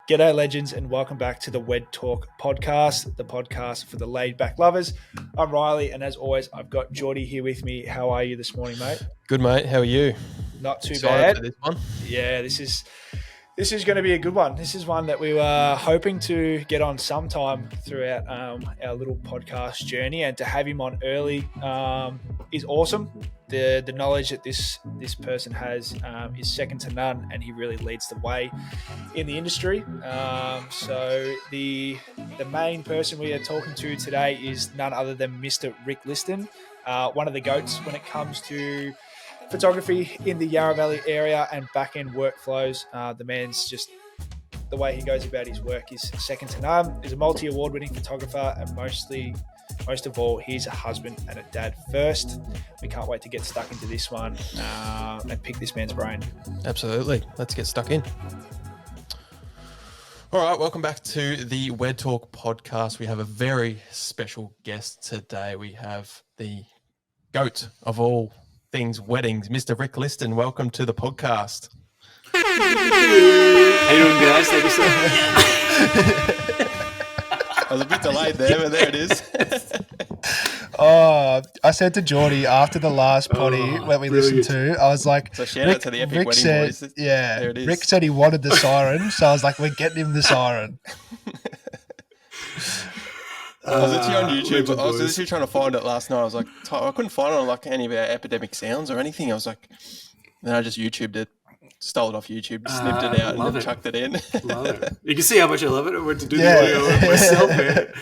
G'day, legends, and welcome back to the Wedtalk podcast, the podcast for the laid-back lovers. I'm Riley, and as always, I've got Geordie here with me. How are you this morning, mate? Good, mate. How are you? Not too Excited bad. for this one? Yeah, this is going to be a good one. This is one that we were hoping to get on sometime throughout our little podcast journey, and to have him on early is awesome. The knowledge that this person has is second to none, and he really leads the way in the industry. So the main person we are talking to today is none other than Mr. Rick Liston, one of the GOATs when it comes to photography in the Yarra Valley area and back-end workflows. The man's just, the way he goes about his work is second to none. He's a multi-award winning photographer, and most of all, he's a husband and a dad first. We can't wait to get stuck into this one and pick this man's brain. Absolutely. Let's get stuck in. All right, welcome back to the Wedtalk podcast. We have a very special guest today. We have the GOAT of all things weddings, Mr. Rick Liston. Welcome to the podcast. How you doing, guys? Thank you so much. I was a bit delayed there, but there it is. I said to Geordie after the last potty that we listened to, I was like, so shout out to the Epic Rick Wedding said, Boys. yeah, There it is. Rick said he wanted the siren, so I was like, we're getting him the siren. I was actually on YouTube. I was literally trying to find it last night. I was like, I couldn't find it on like any of our epidemic sounds or anything. I was like, then I just YouTubed it, stole it off YouTube, snipped it out, and then chucked it in. Love it. You can see how much I love it. I went to do the audio myself, man.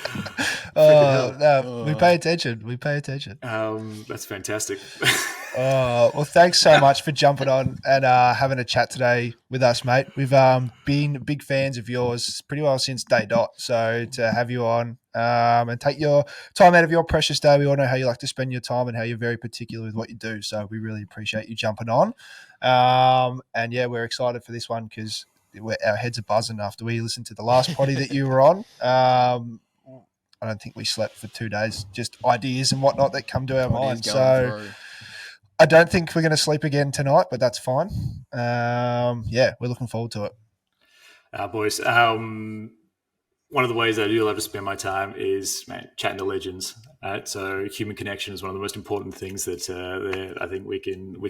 We pay attention. We pay attention. That's fantastic. Well, thanks so much for jumping on and having a chat today with us, mate. We've been big fans of yours pretty well since day dot. So to have you on and take your time out of your precious day, we all know how you like to spend your time and how you're very particular with what you do. So we really appreciate you jumping on. And yeah, we're excited for this one because our heads are buzzing after we listened to the last potty that you were on. I don't think we slept for 2 days, just ideas and whatnot that come to our mind. So I don't think we're going to sleep again tonight, but that's fine. Yeah, we're looking forward to it. Boys, one of the ways I do love to spend my time is chatting to legends. So human connection is one of the most important things that I think we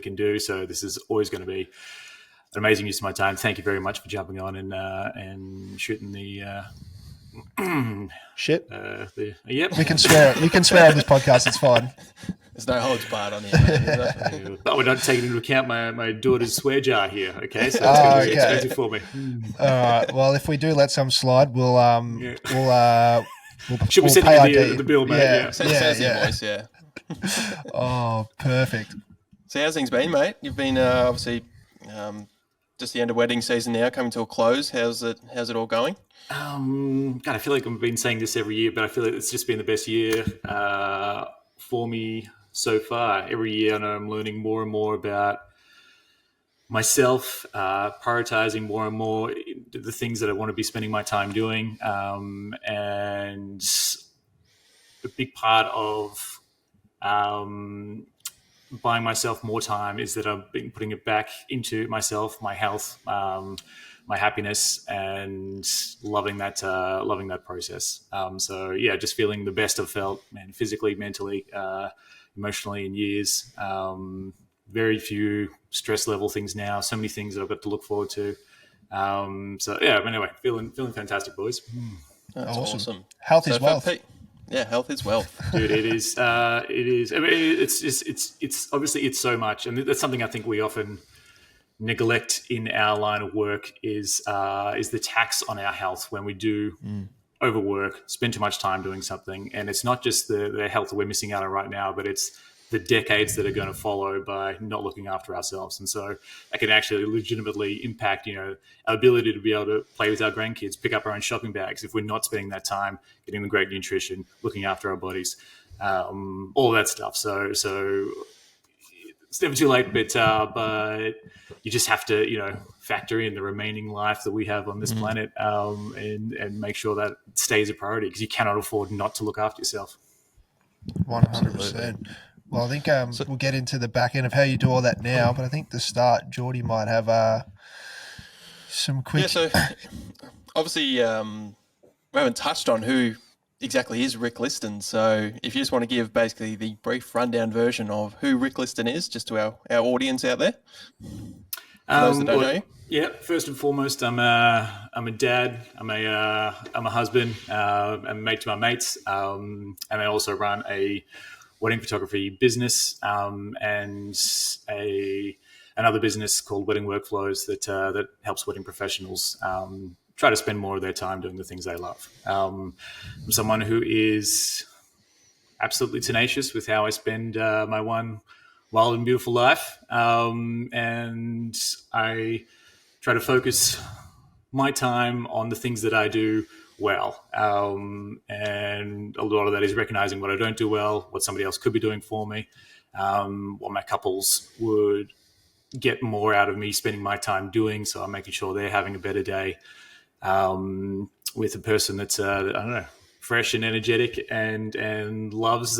can do. So this is always going to be an amazing use of my time. Thank you very much for jumping on and shooting the shit. Yep. We can swear on this podcast. It's fine. There's no holds barred on here. But we're not taking into account my daughter's swear jar here. Okay, so it's going to be expensive for me. All right. Well, if we do let some slide, we'll should we send you the bill, mate? Yeah. Sounds your voice, yeah. Oh, perfect. So how's things been, mate? You've been obviously just the end of wedding season now, coming to a close. How's it all going? God, I feel like I've been saying this every year, but I feel like it's just been the best year for me so far. Every year I know I'm learning more and more about myself, prioritizing more and more the things that I want to be spending my time doing. And a big part of buying myself more time is that I've been putting it back into myself, my health, my happiness, and loving that process. So yeah, just feeling the best I've felt, man, physically, mentally, emotionally in years. Very few stress level things now. So many things that I've got to look forward to. So yeah, anyway, feeling fantastic, boys. That's awesome. Health is wealth. Yeah, health is wealth, dude. It is. It is. I mean, it's obviously it's so much, and that's something I think we often neglect in our line of work is the tax on our health when we do overwork, spend too much time doing something, and it's not just the health that we're missing out on right now, but it's the decades that are going to follow by not looking after ourselves. And so that can actually legitimately impact, our ability to be able to play with our grandkids, pick up our own shopping bags if we're not spending that time getting the great nutrition, looking after our bodies, all of that stuff. So it's never too late, but you just have to, factor in the remaining life that we have on this planet, and make sure that it stays a priority, because you cannot afford not to look after yourself. 100%. Well, I think we'll get into the back end of how you do all that now, but I think to start, Geordie might have some quick. Yeah, so obviously we haven't touched on who exactly is Rick Liston. So if you just want to give basically the brief rundown version of who Rick Liston is, just to our audience out there, for those that don't know you. Yeah, first and foremost, I'm a dad. I'm a husband. I'm a mate to my mates, and I also run a wedding photography business and another business called Wedding Workflows that helps wedding professionals try to spend more of their time doing the things they love. I'm someone who is absolutely tenacious with how I spend my one wild and beautiful life, and I try to focus my time on the things that I do well. And a lot of that is recognizing what I don't do well, what somebody else could be doing for me, what my couples would get more out of me spending my time doing. So I'm making sure they're having a better day with a person that's, I don't know, fresh and energetic and loves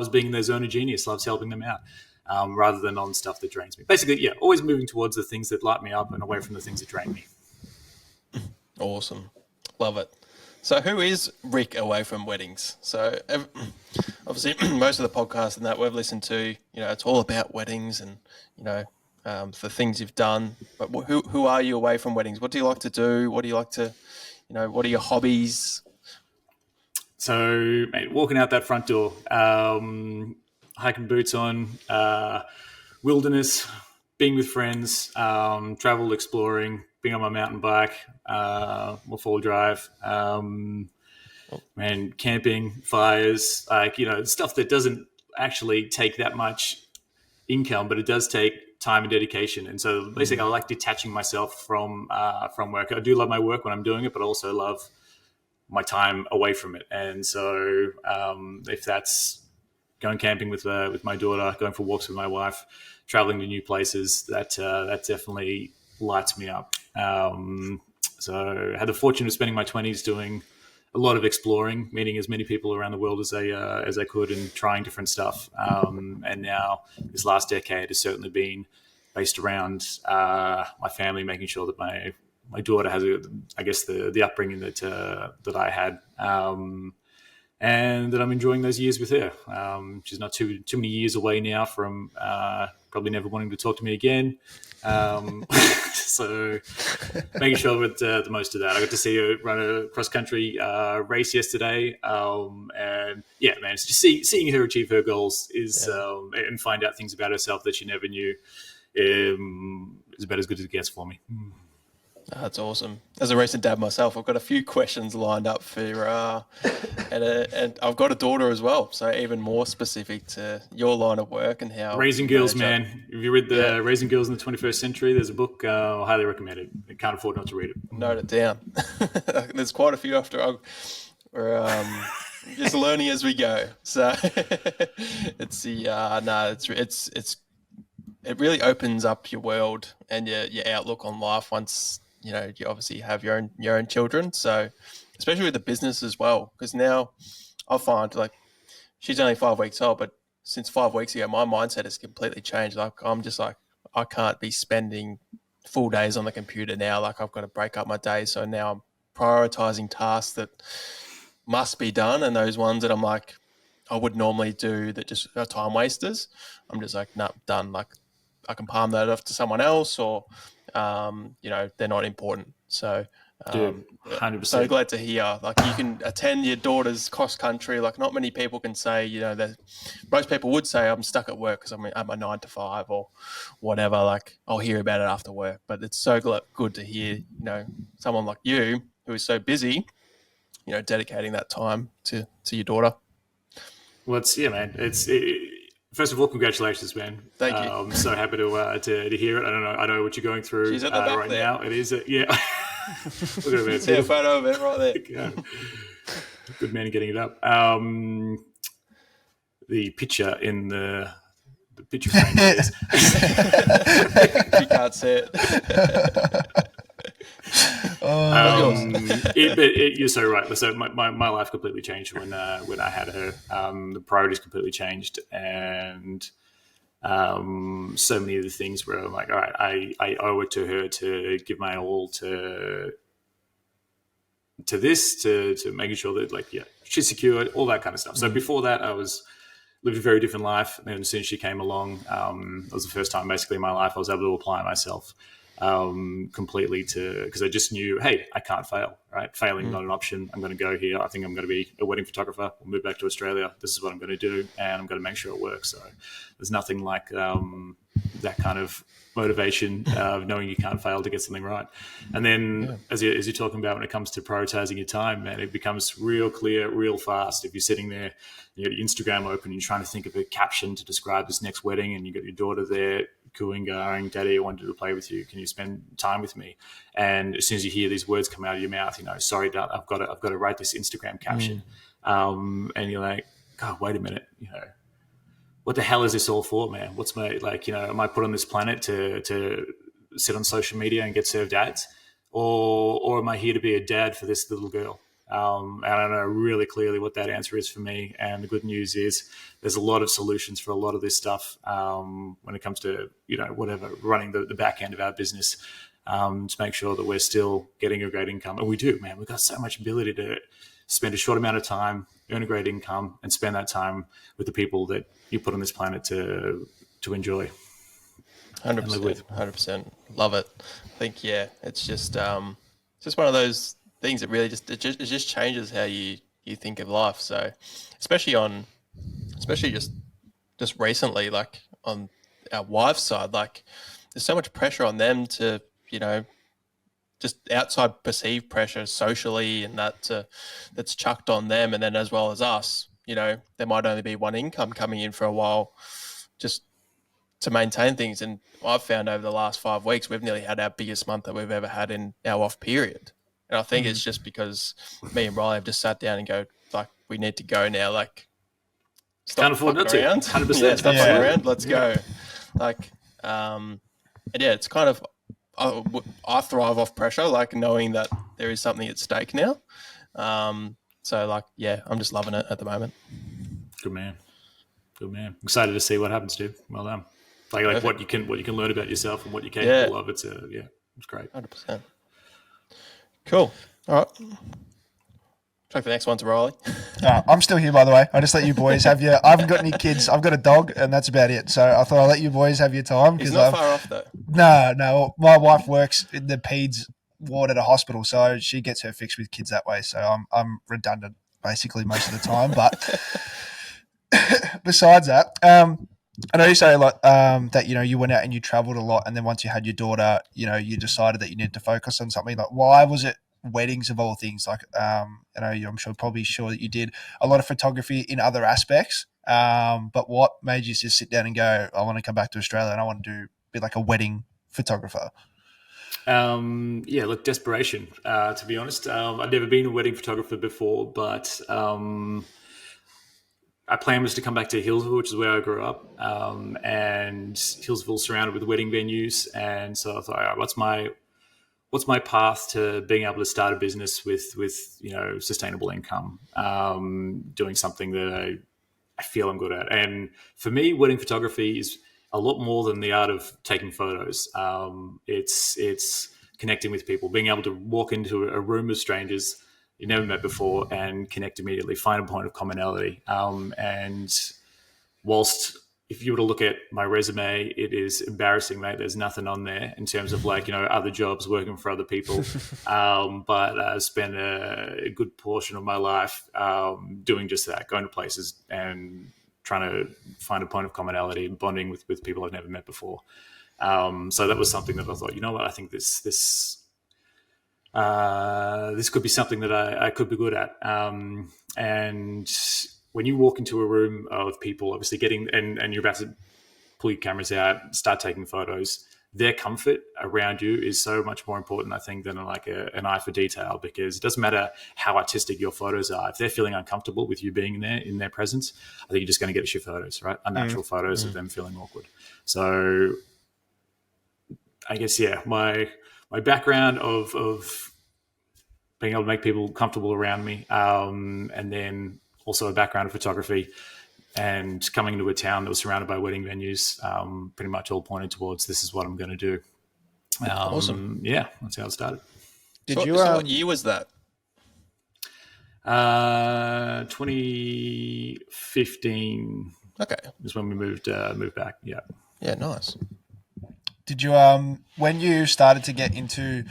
being in their zone of genius, loves helping them out. Rather than on stuff that drains me. Basically, yeah, always moving towards the things that light me up and away from the things that drain me. Awesome. Love it. So who is Rick away from weddings? So obviously most of the podcasts and that we've listened to, it's all about weddings and, the things you've done. But who are you away from weddings? What do you like to do? What do you like to, what are your hobbies? So, mate, walking out that front door, hiking boots on, wilderness, being with friends, travel, exploring, being on my mountain bike, my four-wheel drive, camping, fires, stuff that doesn't actually take that much income, but it does take time and dedication. And so basically I like detaching myself from work. I do love my work when I'm doing it, but I also love my time away from it. And so if that's going camping with my daughter, going for walks with my wife, traveling to new places, that definitely lights me up. So I had the fortune of spending my 20s doing a lot of exploring, meeting as many people around the world as I could and trying different stuff. And now this last decade has certainly been based around my family, making sure that my daughter has, the upbringing that I had. And that I'm enjoying those years with her. She's not too many years away now from probably never wanting to talk to me again. So making sure with the most of that. I got to see her run a cross-country race yesterday. And yeah, man, it's just seeing her achieve her goals and find out things about herself that she never knew is about as good as it gets for me. That's awesome. As a recent dad myself, I've got a few questions lined up for and I've got a daughter as well, so even more specific to your line of work and how raising girls, man. Have you read the Raising Girls in the 21st Century? There's a book. I highly recommend it. I can't afford not to read it. Note it down. There's quite a few after. We're just learning as we go. So it's it really opens up your world and your outlook on life once. You obviously have your own children. So especially with the business as well, because now I find like she's only 5 weeks old, but since 5 weeks ago, my mindset has completely changed. Like I'm just like, I can't be spending full days on the computer now. Like I've got to break up my days. So now I'm prioritizing tasks that must be done. And those ones that I'm like, I would normally do that just are time wasters. I'm just like, no, done. Like I can palm that off to someone else or, they're not important. So, 100%. So glad to hear. Like you can attend your daughter's cross country. Like not many people can say, that most people would say I'm stuck at work because I'm at my 9 to 5 or whatever. Like I'll hear about it after work. But it's so good to hear, someone like you who is so busy, dedicating that time to your daughter. Well, man. First of all, congratulations, man. Thank you. I'm so happy to hear it. I know what you're going through She's at the back right there. now. It is, yeah. Look at it. See a photo of it right there. Yeah. Good man getting it up. The picture in the picture frame is. You can't see it. You're so right. So my life completely changed when I had her. The priorities completely changed, and So many of the things where I'm like, all right, I owe it to her to give my all to this, to making sure that she's secure, all that kind of stuff. So before that, I lived a very different life. And as soon as she came along, it was the first time basically in my life I was able to apply myself completely because I just knew, hey, I can't fail, right? Failing not an option. I'm going to go here. I think I'm going to be a wedding photographer. We'll move back to Australia. This is what I'm going to do, and I'm going to make sure it works. So there's nothing like that kind of motivation of knowing you can't fail to get something right. And then as you're talking about when it comes to prioritizing your time, man, it becomes real clear, real fast. If you're sitting there, you got your Instagram open, you're trying to think of a caption to describe this next wedding, and you got your daughter there cooing, going, "Daddy, I wanted to play with you. Can you spend time with me?" And as soon as you hear these words come out of your mouth, "Sorry, Dad, I've got to write this Instagram caption." And you're like, "God, wait a minute, what the hell is this all for, man? What's my am I put on this planet to sit on social media and get served ads, or am I here to be a dad for this little girl?" And I know really clearly what that answer is for me. And the good news is there's a lot of solutions for a lot of this stuff when it comes to whatever running the back end of our business to make sure that we're still getting a great income. And we do, man. We've got so much ability to spend a short amount of time, earn a great income, and spend that time with the people that you put on this planet to enjoy. 100%, 100%. Love it. I think, it's just one of those things that really it just changes how you think of life. So especially just recently, like on our wives' side, like there's so much pressure on them to, just outside perceived pressure socially, and that's chucked on them. And then as well as us, there might only be one income coming in for a while just to maintain things. And I've found over the last 5 weeks, we've nearly had our biggest month that we've ever had in our off period. And I think it's just because me and Riley have just sat down and go, like, we need to go now. Like, can't afford not to. 100%. Stop fucking around. Let's go. Like, and it's kind of, I thrive off pressure, like knowing that there is something at stake now. So like, I'm just loving it at the moment. Good man. Excited to see what happens, dude. Well done. Like what you can learn about yourself and what you're capable of. It's great. 100%. Cool. All right. Take the next one to Riley. I'm still here, by the way. I just let you boys have your. I haven't got any kids. I've got a dog, and that's about it. So I thought I'll let you boys have your time. He's not far off, though. No. My wife works in the peds ward at a hospital, so she gets her fix with kids that way. So I'm redundant basically most of the time. But besides that, I know you say a lot that you went out and you travelled a lot, and then once you had your daughter, you decided that you needed to focus on something. Like, why was it weddings of all things? Like, I'm probably sure that you did a lot of photography in other aspects. But what made you just sit down and go, I want to come back to Australia and I want to be like a wedding photographer? Look, desperation, to be honest. I'd never been a wedding photographer before, but our plan was to come back to Hillsville, which is where I grew up, and Hillsville's surrounded with wedding venues. And so I thought, all right, what's my path to being able to start a business with sustainable income, doing something that I feel I'm good at. And for me, wedding photography is a lot more than the art of taking photos. It's connecting with people, being able to walk into a room of strangers you never met before and connect immediately, find a point of commonality. And whilst if you were to look at my resume, it is embarrassing, mate. There's nothing on there in terms of other jobs, working for other people. But I spent a good portion of my life doing just that, going to places and trying to find a point of commonality and bonding with people I've never met before. So that was something that I thought, I think this could be something that I could be good at. And when you walk into a room of people, obviously and you're about to pull your cameras out, start taking photos, their comfort around you is so much more important, I think, than an eye for detail, because it doesn't matter how artistic your photos are. If they're feeling uncomfortable with you being there in their presence, I think you're just going to get shit photos, right? Unnatural photos of them feeling awkward. So I guess, my background of being able to make people comfortable around me, and then also a background of photography, and coming into a town that was surrounded by wedding venues, pretty much all pointed towards this is what I'm going to do. Awesome. Yeah, that's how it started. So what year was that? 2015. Okay. Is when we moved back. Yeah. Yeah, nice. Did you when you started to get into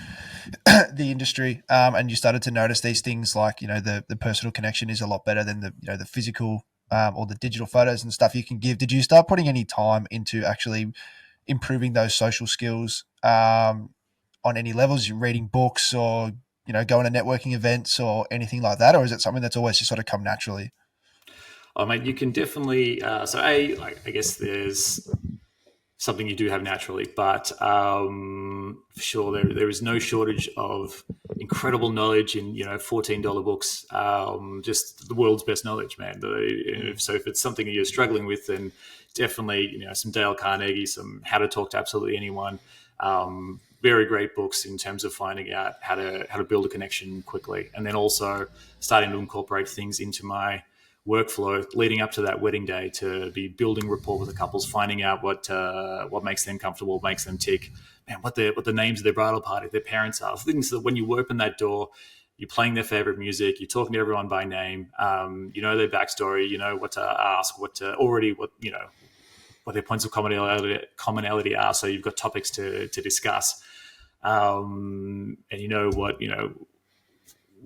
the industry and you started to notice these things like the personal connection is a lot better than the physical or the digital photos and stuff you can give, did you start putting any time into actually improving those social skills on any levels? You reading books or going to networking events or anything like that, or is it something that's always just sort of come naturally? I mean, you can definitely. I guess there's something you do have naturally, but for sure there is no shortage of incredible knowledge in $14 books, just the world's best knowledge, man. So if it's something that you're struggling with, then definitely some Dale Carnegie, some How to Talk to Absolutely Anyone. Very great books in terms of finding out how to build a connection quickly, and then also starting to incorporate things into my workflow leading up to that wedding day to be building rapport with the couples, finding out what makes them comfortable, makes them tick, and what the names of their bridal party, their parents are. Things that when you open that door, you're playing their favorite music, you're talking to everyone by name, their backstory, what to ask, what their points of commonality are. So you've got topics to discuss, and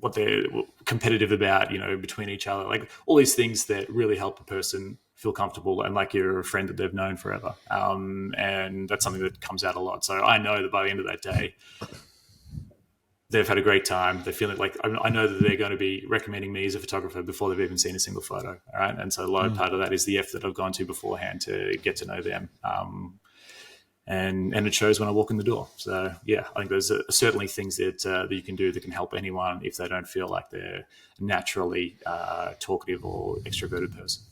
what they're competitive about, between each other, like all these things that really help a person feel comfortable and like you're a friend that they've known forever. And that's something that comes out a lot. So I know that by the end of that day, they've had a great time. They're feeling like, I know that they're going to be recommending me as a photographer before they've even seen a single photo. All right. And so a large part of that is the effort that I've gone to beforehand to get to know them. And it shows when I walk in the door. So yeah, I think there's certainly things that you can do that can help anyone if they don't feel like they're naturally talkative or extroverted person.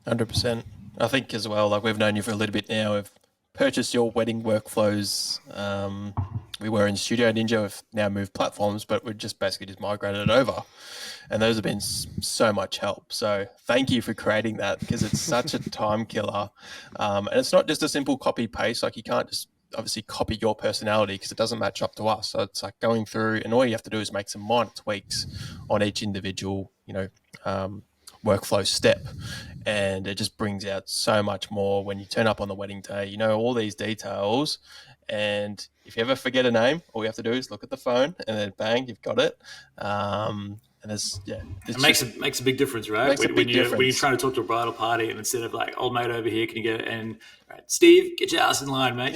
100%. I think as well, like we've known you for a little bit now. We've purchased your wedding workflows. We were in Studio Ninja. We've now moved platforms, but we've just basically migrated it over. And those have been so much help. So thank you for creating that, because it's such a time killer. And it's not just a simple copy paste. Like you can't just obviously copy your personality because it doesn't match up to us. So it's like going through, and all you have to do is make some minor tweaks on each individual, workflow step. And it just brings out so much more when you turn up on the wedding day, all these details. And if you ever forget a name, all you have to do is look at the phone and then bang, you've got it. And it makes a big difference, right? When you're trying to talk to a bridal party, and instead of like, old mate over here, can you get it? And right, Steve, get your ass in line, mate.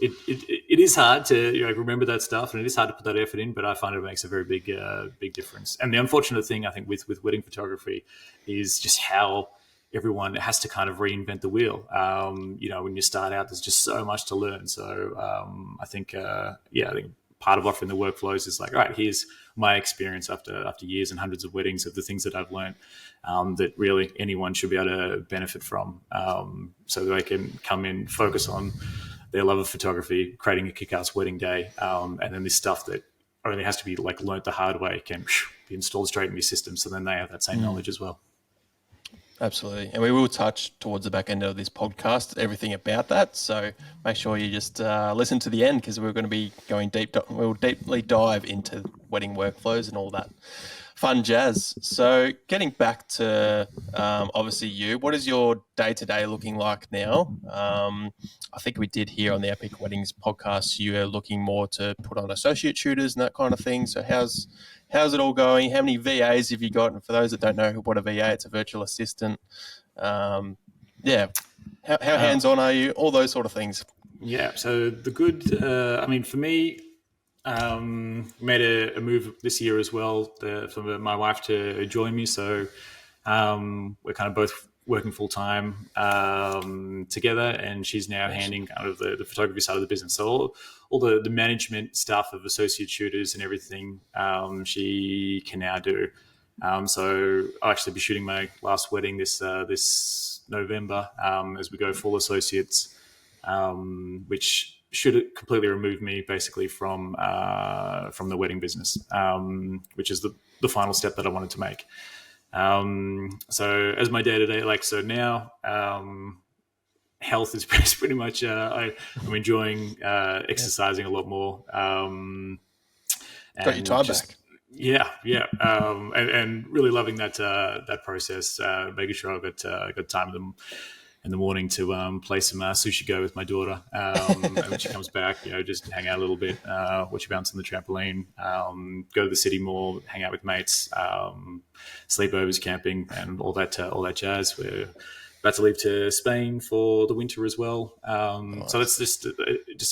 It is hard to remember that stuff, and it is hard to put that effort in. But I find it makes a very big difference. And the unfortunate thing, I think, with wedding photography is just how everyone has to kind of reinvent the wheel. When you start out, there's just so much to learn. So I think part of offering the workflows is like, all right, here's my experience after years and hundreds of weddings of the things that I've learned that really anyone should be able to benefit from, so that they can come in, focus on their love of photography, creating a kick-ass wedding day, and then this stuff that only has to be like learnt the hard way can be installed straight in your system, so then they have that same knowledge as well. Absolutely. And we will touch towards the back end of this podcast, everything about that. So make sure you just listen to the end, because we're going to be going we'll deeply dive into wedding workflows and all that fun jazz. So getting back to obviously you, what is your day-to-day looking like now? I think we did hear on the Epic Weddings podcast, you are looking more to put on associate shooters and that kind of thing. So how's it all going? How many VAs have you got? And for those that don't know what a VA, it's a virtual assistant. How hands-on are you? All those sort of things. Yeah. So the good, for me, made a move this year as well for my wife to join me. So we're kind of both working full-time together, and she's now handing kind of the photography side of the business. So all the management stuff of associate shooters and everything she can now do. So I'll actually be shooting my last wedding this November as we go full associates, which should completely remove me basically from the wedding business, which is the final step that I wanted to make. So as my day to day, like so now, health is pretty much. I'm enjoying exercising a lot more. Got your time back. Yeah, and really loving that process. Making sure I've got time in the morning to play some sushi go with my daughter. And when she comes back, just hang out a little bit, watch her bounce on the trampoline, go to the city more, hang out with mates, sleepovers, camping, and all that jazz. We're about to leave to Spain for the winter as well. Nice. So that's just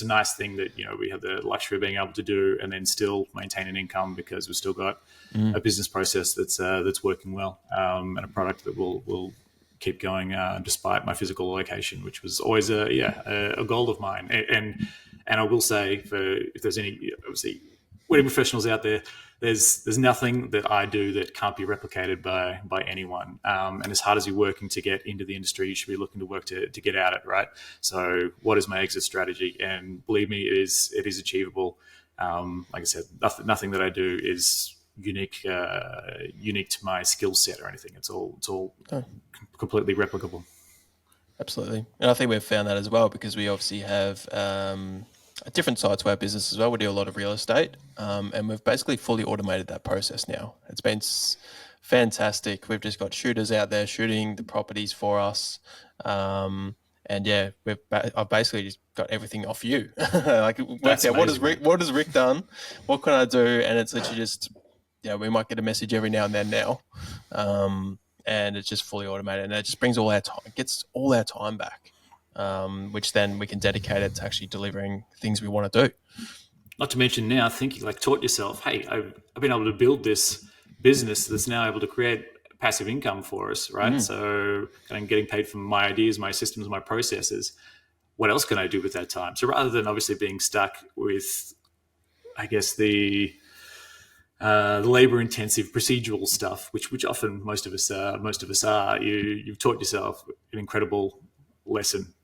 a nice thing that we have the luxury of being able to do, and then still maintain an income because we've still got a business process that's working well, and a product that will keep going despite my physical location, which was always a goal of mine. And I will say, if there's any obviously wedding professionals out there, there's nothing that I do that can't be replicated by anyone. And as hard as you're working to get into the industry, you should be looking to work to get out it, right? So what is my exit strategy? And believe me, it is achievable. Like I said, nothing that I do is unique to my skill set or anything. It's all completely replicable. Absolutely. And I think we've found that as well, because we obviously have a different side to our business as well. We do a lot of real estate, and we've basically fully automated that process now. It's been fantastic. We've just got shooters out there shooting the properties for us. And yeah, I've basically just got everything off you. Like, worked out what has Rick done? What can I do? And it's literally just, we might get a message every now and then now. And it's just fully automated, and it just brings all our time, gets all our time back, which then we can dedicate it to actually delivering things we want to do. Not to mention now thinking, like, taught yourself, hey, I've been able to build this business that's now able to create passive income for us, right? So I'm getting paid for my ideas, my systems, my processes. What else can I do with that time? So rather than obviously being stuck with, I guess, the labor-intensive procedural stuff, which often most of us are. You've taught yourself an incredible lesson.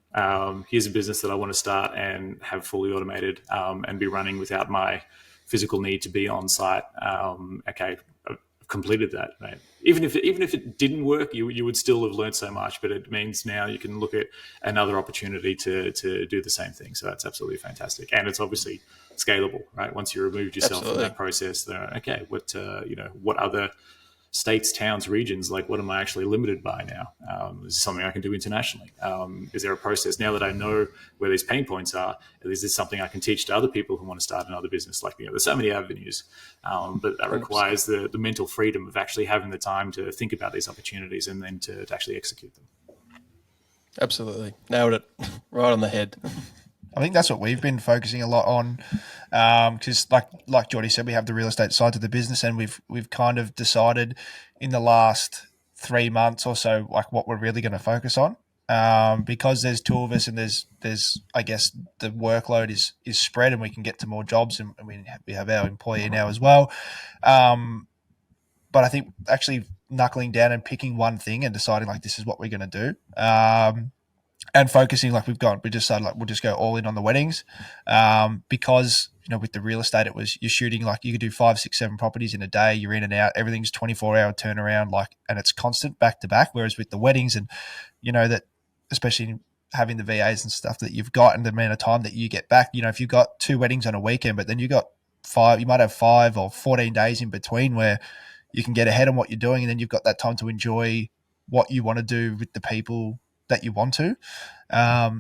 Here's a business that I want to start and have fully automated, and be running without my physical need to be on site. Okay, I've completed that, right? Even if it didn't work, you would still have learned so much. But it means now you can look at another opportunity to do the same thing. So that's absolutely fantastic, and it's obviously scalable, right? Once you removed yourself from that process, then okay, what other states, towns, regions, like what am I actually limited by now? Is this something I can do internationally? Is there a process now that I know where these pain points are? Is this something I can teach to other people who want to start another business? Like, there's so many avenues, but that requires the mental freedom of actually having the time to think about these opportunities and then to actually execute them. Absolutely. Nailed it. Right on the head. I think that's what we've been focusing a lot on, because like Geordie said, we have the real estate side to the business, and we've kind of decided in the last 3 months or so, like, what we're really going to focus on, because there's two of us, and there's I guess the workload is spread, and we can get to more jobs, and we have our employee now as well. But I think actually knuckling down and picking one thing and deciding, like, this is what we're going to do. And focusing, like, we decided, like, we'll just go all in on the weddings, because with the real estate, it was, you're shooting, like, you could do 5, 6, 7 properties in a day. You're in and out. Everything's 24-hour turnaround, like, and it's constant back to back. Whereas with the weddings, and that, especially having the VAs and stuff that you've got, and the amount of time that you get back, if you've got 2 weddings on a weekend, but then you got 5, you might have 5 or 14 days in between where you can get ahead on what you're doing, and then you've got that time to enjoy what you want to do with the people that you want to.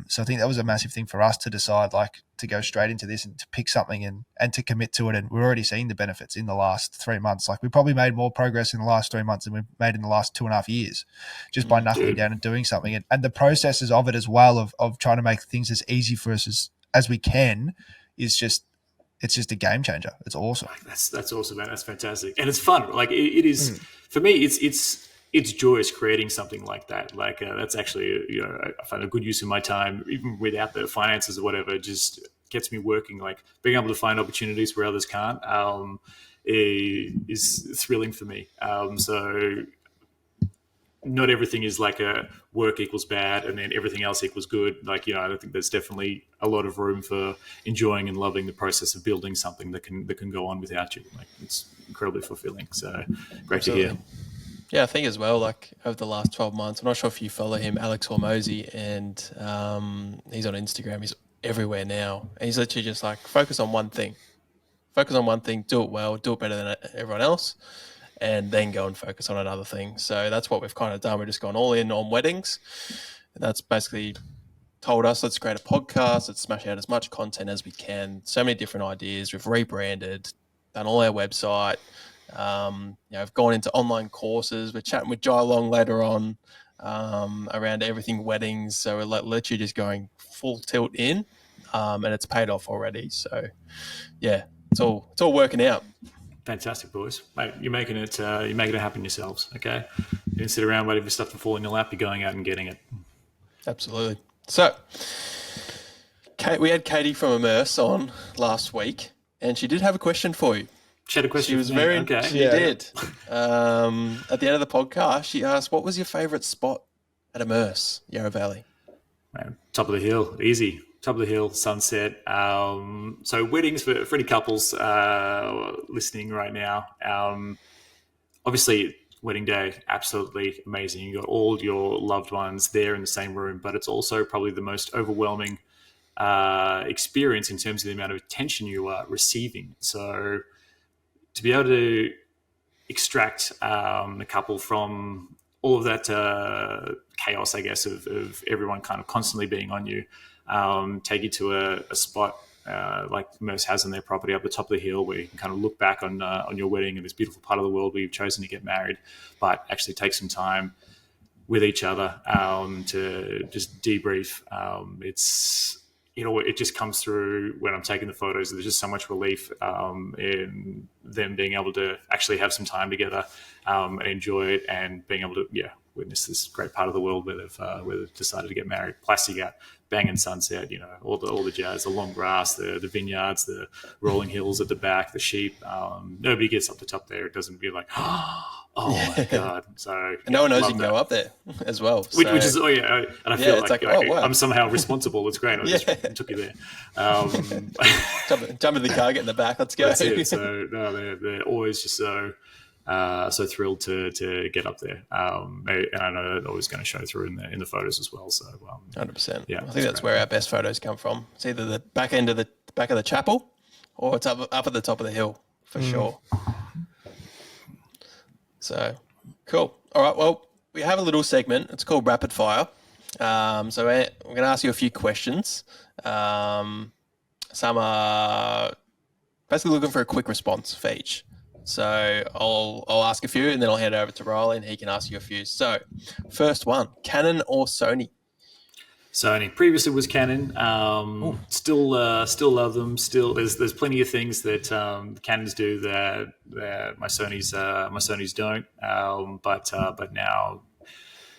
So I think that was a massive thing for us to decide, like, to go straight into this and to pick something and to commit to it. And we're already seeing the benefits in the last 3 months. Like, we probably made more progress in the last 3 months than we've made in the last 2.5 years, just by knuckling down and doing something. And the processes of it as well, of trying to make things as easy for us as we can, it's just a game changer. It's awesome. That's awesome, man. That's fantastic. And it's fun. Like, it is, for me, it's joyous creating something like that. Like, that's actually, I find a good use of my time, even without the finances or whatever. It just gets me working. Like, being able to find opportunities where others can't is thrilling for me. So not everything is like a work equals bad and then everything else equals good. Like, I think there's definitely a lot of room for enjoying and loving the process of building something that can go on without you. Like, it's incredibly fulfilling. So great to hear. Yeah, I think as well, like over the last 12 months, I'm not sure if you follow him, Alex Hormozy, and he's on Instagram. He's everywhere now. And he's literally just like, focus on one thing. Focus on one thing, do it well, do it better than everyone else, and then go and focus on another thing. So that's what we've kind of done. We're just gone all in on weddings. And that's basically told us, let's create a podcast, let's smash out as much content as we can. So many different ideas. We've rebranded, done all our website. I've gone into online courses. We're chatting with Jai Long later on around everything weddings. So we're literally just going full tilt in, and it's paid off already. So yeah, it's all working out. Fantastic, boys. Mate, you're making it happen yourselves, okay? You didn't sit around waiting for stuff to fall in your lap. You're going out and getting it. Absolutely. So, Kate, we had Katie from Immerse on last week, and she did have a question for you. She had a question. She was for me. very. Okay. She did. At the end of the podcast, she asked, "What was your favourite spot at Immerse, Yarra Valley?" Man, top of the hill, easy. Top of the hill, sunset. So weddings for any couples listening right now. Obviously, wedding day, absolutely amazing. You got all your loved ones there in the same room, but it's also probably the most overwhelming experience in terms of the amount of attention you are receiving. So to be able to extract a couple from all of that chaos, I guess, of everyone kind of constantly being on you, take you to a spot like Merce has on their property up the top of the hill, where you can kind of look back on your wedding in this beautiful part of the world where you've chosen to get married, but actually take some time with each other to just debrief. It just comes through when I'm taking the photos. There's just so much relief in them being able to actually have some time together and enjoy it, and being able to witness this great part of the world where they've decided to get married. Plastic out, banging sunset, all the jazz, the long grass, the vineyards, the rolling hills at the back, the sheep. Nobody gets up the top there. It doesn't be like, oh my god! So and no one knows you can go up there as well. So. Which is and I feel like wow. I'm somehow responsible. It's great. I just took you there. Jump in the car, get in the back. Let's go. That's it. So no, they're always just so thrilled to get up there, and I know they're always going to show through in the photos as well. So 100%. Yeah, I think that's where our best photos come from. It's either the back end of the chapel, or it's up at the top of the hill for sure. So cool. All right. Well, we have a little segment. It's called Rapid Fire. So we're going to ask you a few questions. Some are basically looking for a quick response for each. So I'll ask a few, and then I'll hand it over to Riley, and he can ask you a few. So first one, Canon or Sony? Sony. Previously was Canon. Still love them. Still, there's plenty of things that Canons do that my Sonys don't. But now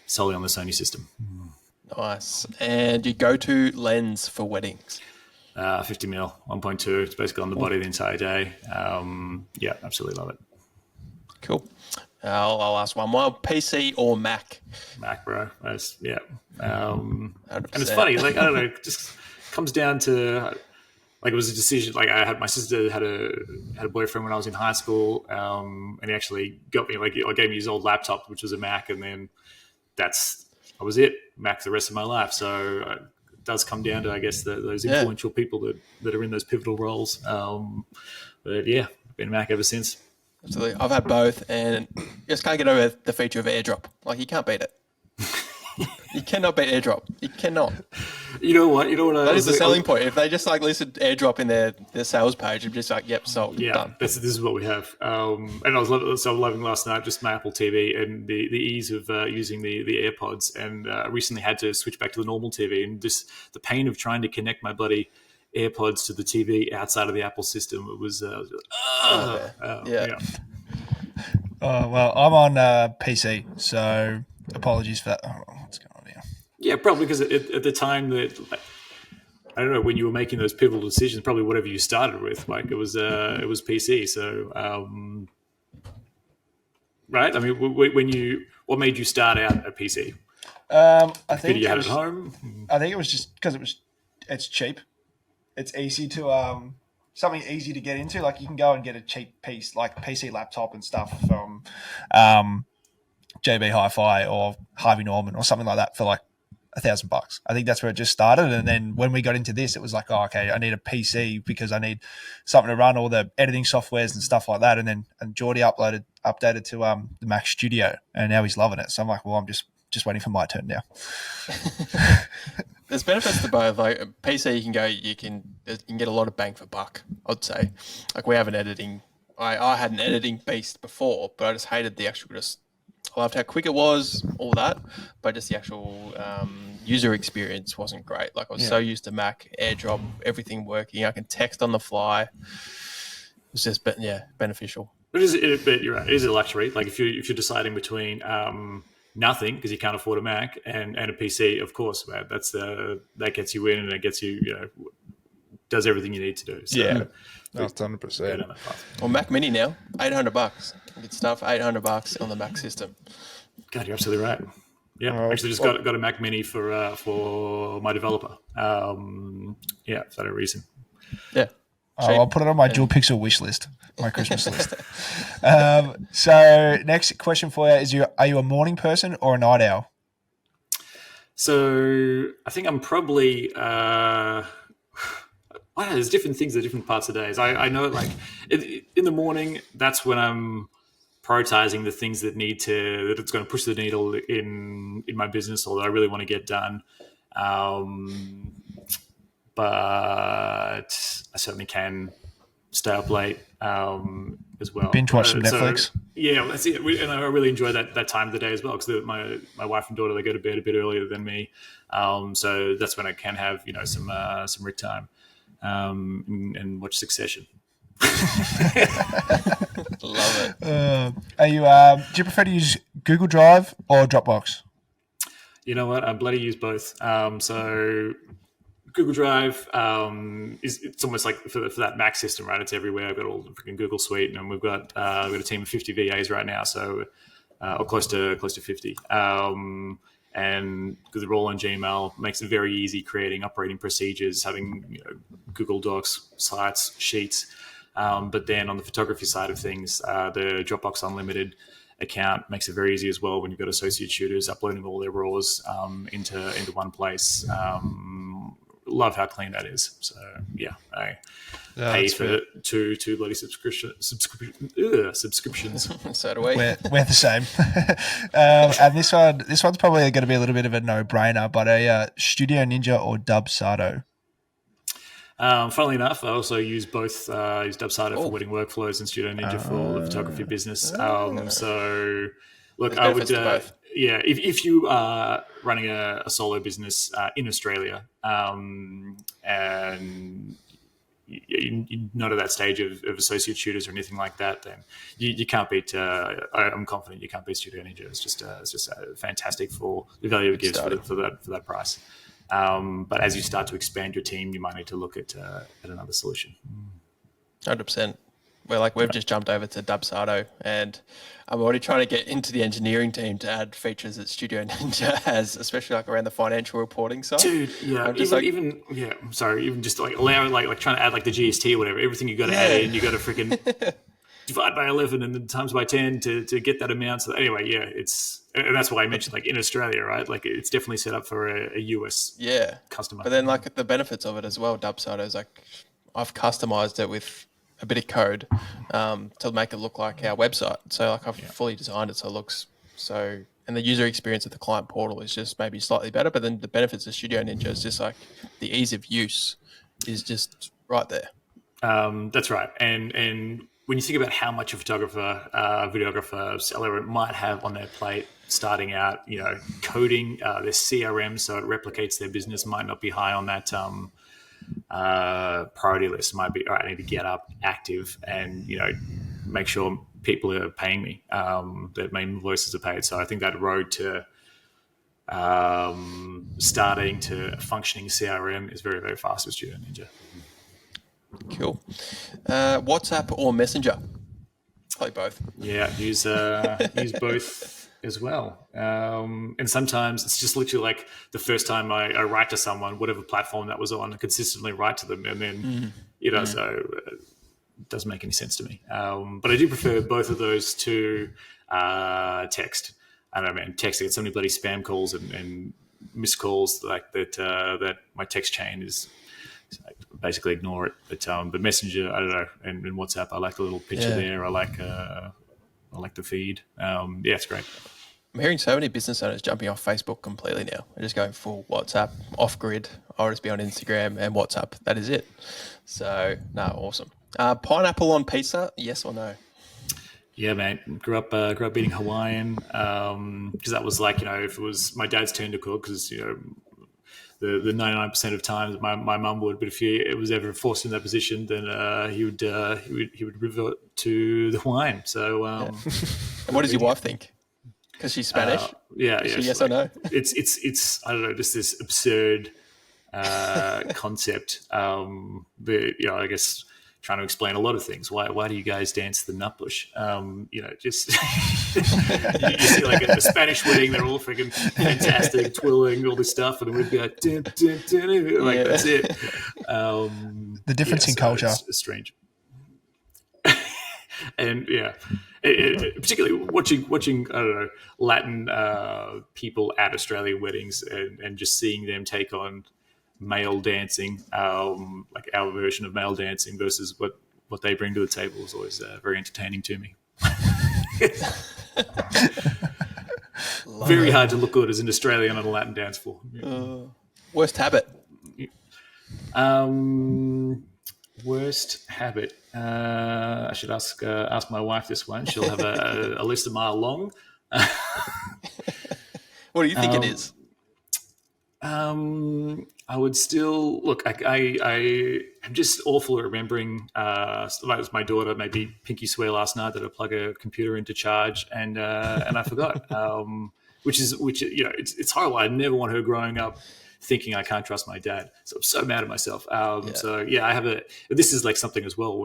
solely on the Sony system. Nice. And your go-to lens for weddings? 50mm 1.2. It's basically on the body the entire day. Absolutely love it. Cool. I'll ask one more. PC or Mac? Mac, bro. And it's funny. Like, I don't know. It just comes down to like, it was a decision. Like, my sister had a boyfriend when I was in high school, and he actually got me gave me his old laptop, which was a Mac, and then that was it. Mac the rest of my life. So it does come down to, I guess, those influential people that are in those pivotal roles. But yeah, been a Mac ever since. Absolutely. I've had both, and you just can't get over the feature of AirDrop. Like, you can't beat it. You cannot beat AirDrop. You cannot. You know what? That is the selling point. If they just listed AirDrop in their sales page, I'm just like, yep, sold. Yeah, done. This is what we have. And I was loving last night just my Apple TV and the ease of using the AirPods, and recently had to switch back to the normal TV, and just the pain of trying to connect my bloody AirPods to the TV outside of the Apple system. It was yeah. Well, I'm on PC, so apologies for that. Oh, what's going on here? Yeah, probably because at the time that, I don't know, when you were making those pivotal decisions, probably whatever you started with, like it was PC. So, right? I mean, what made you start out at PC? I think you had it at home. I think it was just because it's cheap. It's easy to something easy to get into. Like, you can go and get a cheap piece like PC laptop and stuff from JB Hi-Fi or Harvey Norman or something like that for like $1,000. I think that's where it just started. And then when we got into this, it was like, oh, okay, I need a PC because I need something to run all the editing softwares and stuff like that. And Geordie updated to the Mac Studio, and now he's loving it. So I'm like, well, I'm just waiting for my turn now. There's benefits to both. Like a PC, you can get a lot of bang for buck, I'd say. Like we have an editing. I had an editing beast before, but I just hated the actual I loved how quick it was, all that, but just the actual user experience wasn't great. Like I was so used to Mac, AirDrop, everything working. I can text on the fly. It was just, beneficial. But you're right. It is a luxury. Like if you're deciding between nothing because you can't afford a Mac and a PC, of course, man, that gets you in and it gets you, does everything you need to do. So, yeah, that's 100%. Well, Mac Mini now, $800. Good stuff. $800 on the Mac system. God, you're absolutely right. Yeah, actually, just got a Mac Mini for my developer. For that reason. Yeah. I'll put it on my dual pixel wish list, my Christmas list. So next question for you is: are you a morning person or a night owl? So I think I'm probably. I don't know, there's different things at different parts of days. I know, like in the morning, that's when I'm prioritizing the things that it's going to push the needle in my business, or that I really want to get done. But I certainly can stay up late as well. Binge watch some Netflix. Yeah, that's it. And I really enjoy that time of the day as well, because my wife and daughter, they go to bed a bit earlier than me, so that's when I can have some Rick time and watch Succession. Love it. Do you prefer to use Google Drive or Dropbox? You know what? I bloody use both. So Google Drive it's almost like for that Mac system, right? It's everywhere. I've got all the freaking Google Suite, and we've got a team of 50 VAs right now, so or close to 50. And because they're all on Gmail, makes it very easy creating operating procedures, having Google Docs, sites, sheets. But then on the photography side of things, the Dropbox Unlimited account makes it very easy as well when you've got associate shooters uploading all their RAWs into one place. Love how clean that is. So I pay for two bloody subscriptions. So do we. We're the same. And this one's probably going to be a little bit of a no-brainer, but a Studio Ninja or Dubsado? Funnily enough, I also use both. Use Dubsado for wedding workflows and Studio Ninja for the photography business. So, look, I would. If you are running a solo business in Australia and you're not at that stage of associate shooters or anything like that, then you can't beat. I'm confident you can't beat Studio Ninja. It's just fantastic for the value it gives for that price. But as you start to expand your team, you might need to look at another solution. 100%. We've just jumped over to Dubsado, and I'm already trying to get into the engineering team to add features that Studio Ninja has, especially around the financial reporting side. Dude, yeah, even just allowing trying to add the GST or whatever, everything you got to add in, you got to freaking divide by 11 and then times by 10 to get that amount. So anyway, and that's why I mentioned in Australia, right? It's definitely set up for a US customer. But then the benefits of it as well, Dubsado is I've customized it with a bit of code to make it look like our website. So I've fully designed it so it looks so, and the user experience of the client portal is just maybe slightly better. But then the benefits of Studio Ninja is just the ease of use is just right there. That's right. And when you think about how much a photographer, videographer, seller might have on their plate starting out, coding their CRM so it replicates their business might not be high on that priority list. Might be, all right, I need to get up, active, and make sure people are paying me, that my invoices are paid. So I think that road to starting to a functioning CRM is very, very fast with Studio Ninja. Cool. WhatsApp or Messenger? Play both. Yeah, use both as well. And sometimes it's just literally the first time I write to someone, whatever platform that was on, I consistently write to them, and then so it doesn't make any sense to me. But I do prefer both of those to text. I don't know, man, texting, so many bloody spam calls and missed calls like that. That my text chain is. I basically ignore it, but Messenger, I don't know, and WhatsApp, I like the little picture there. I like the feed. It's great. I'm hearing so many business owners jumping off Facebook completely now. They're just going full WhatsApp, off grid. I'll just be on Instagram and WhatsApp. That is it. So, no, awesome. Pineapple on pizza, yes or no? Yeah, mate. Grew up eating Hawaiian because that was like, if it was my dad's turn to cook, because the 99% of times my mum would, but if it was ever forced in that position, then he would revert to the Hawaiian. So, what does your wife think? Because she's Spanish. Yes or no? It's I don't know, just this absurd concept. But I guess trying to explain a lot of things. Why do you guys dance the nutbush? Just you see like at the Spanish wedding, they're all freaking fantastic, twirling all this stuff, and we've got that's it. The difference in culture, it's strange. And particularly watching I don't know, Latin people at Australian weddings and just seeing them take on male dancing, like our version of male dancing versus what they bring to the table is always very entertaining to me. Very hard to look good as an Australian on a Latin dance floor. Worst habit? Worst habit. I should ask my wife this one. She'll have a list a mile long. What do you think it is? I would still look. I'm just awful at remembering. Like my daughter made me pinky swear last night that I plug a computer into charge, and I forgot. Which it's horrible. I never want her growing up thinking I can't trust my dad. So I'm so mad at myself. So I have this is like something as well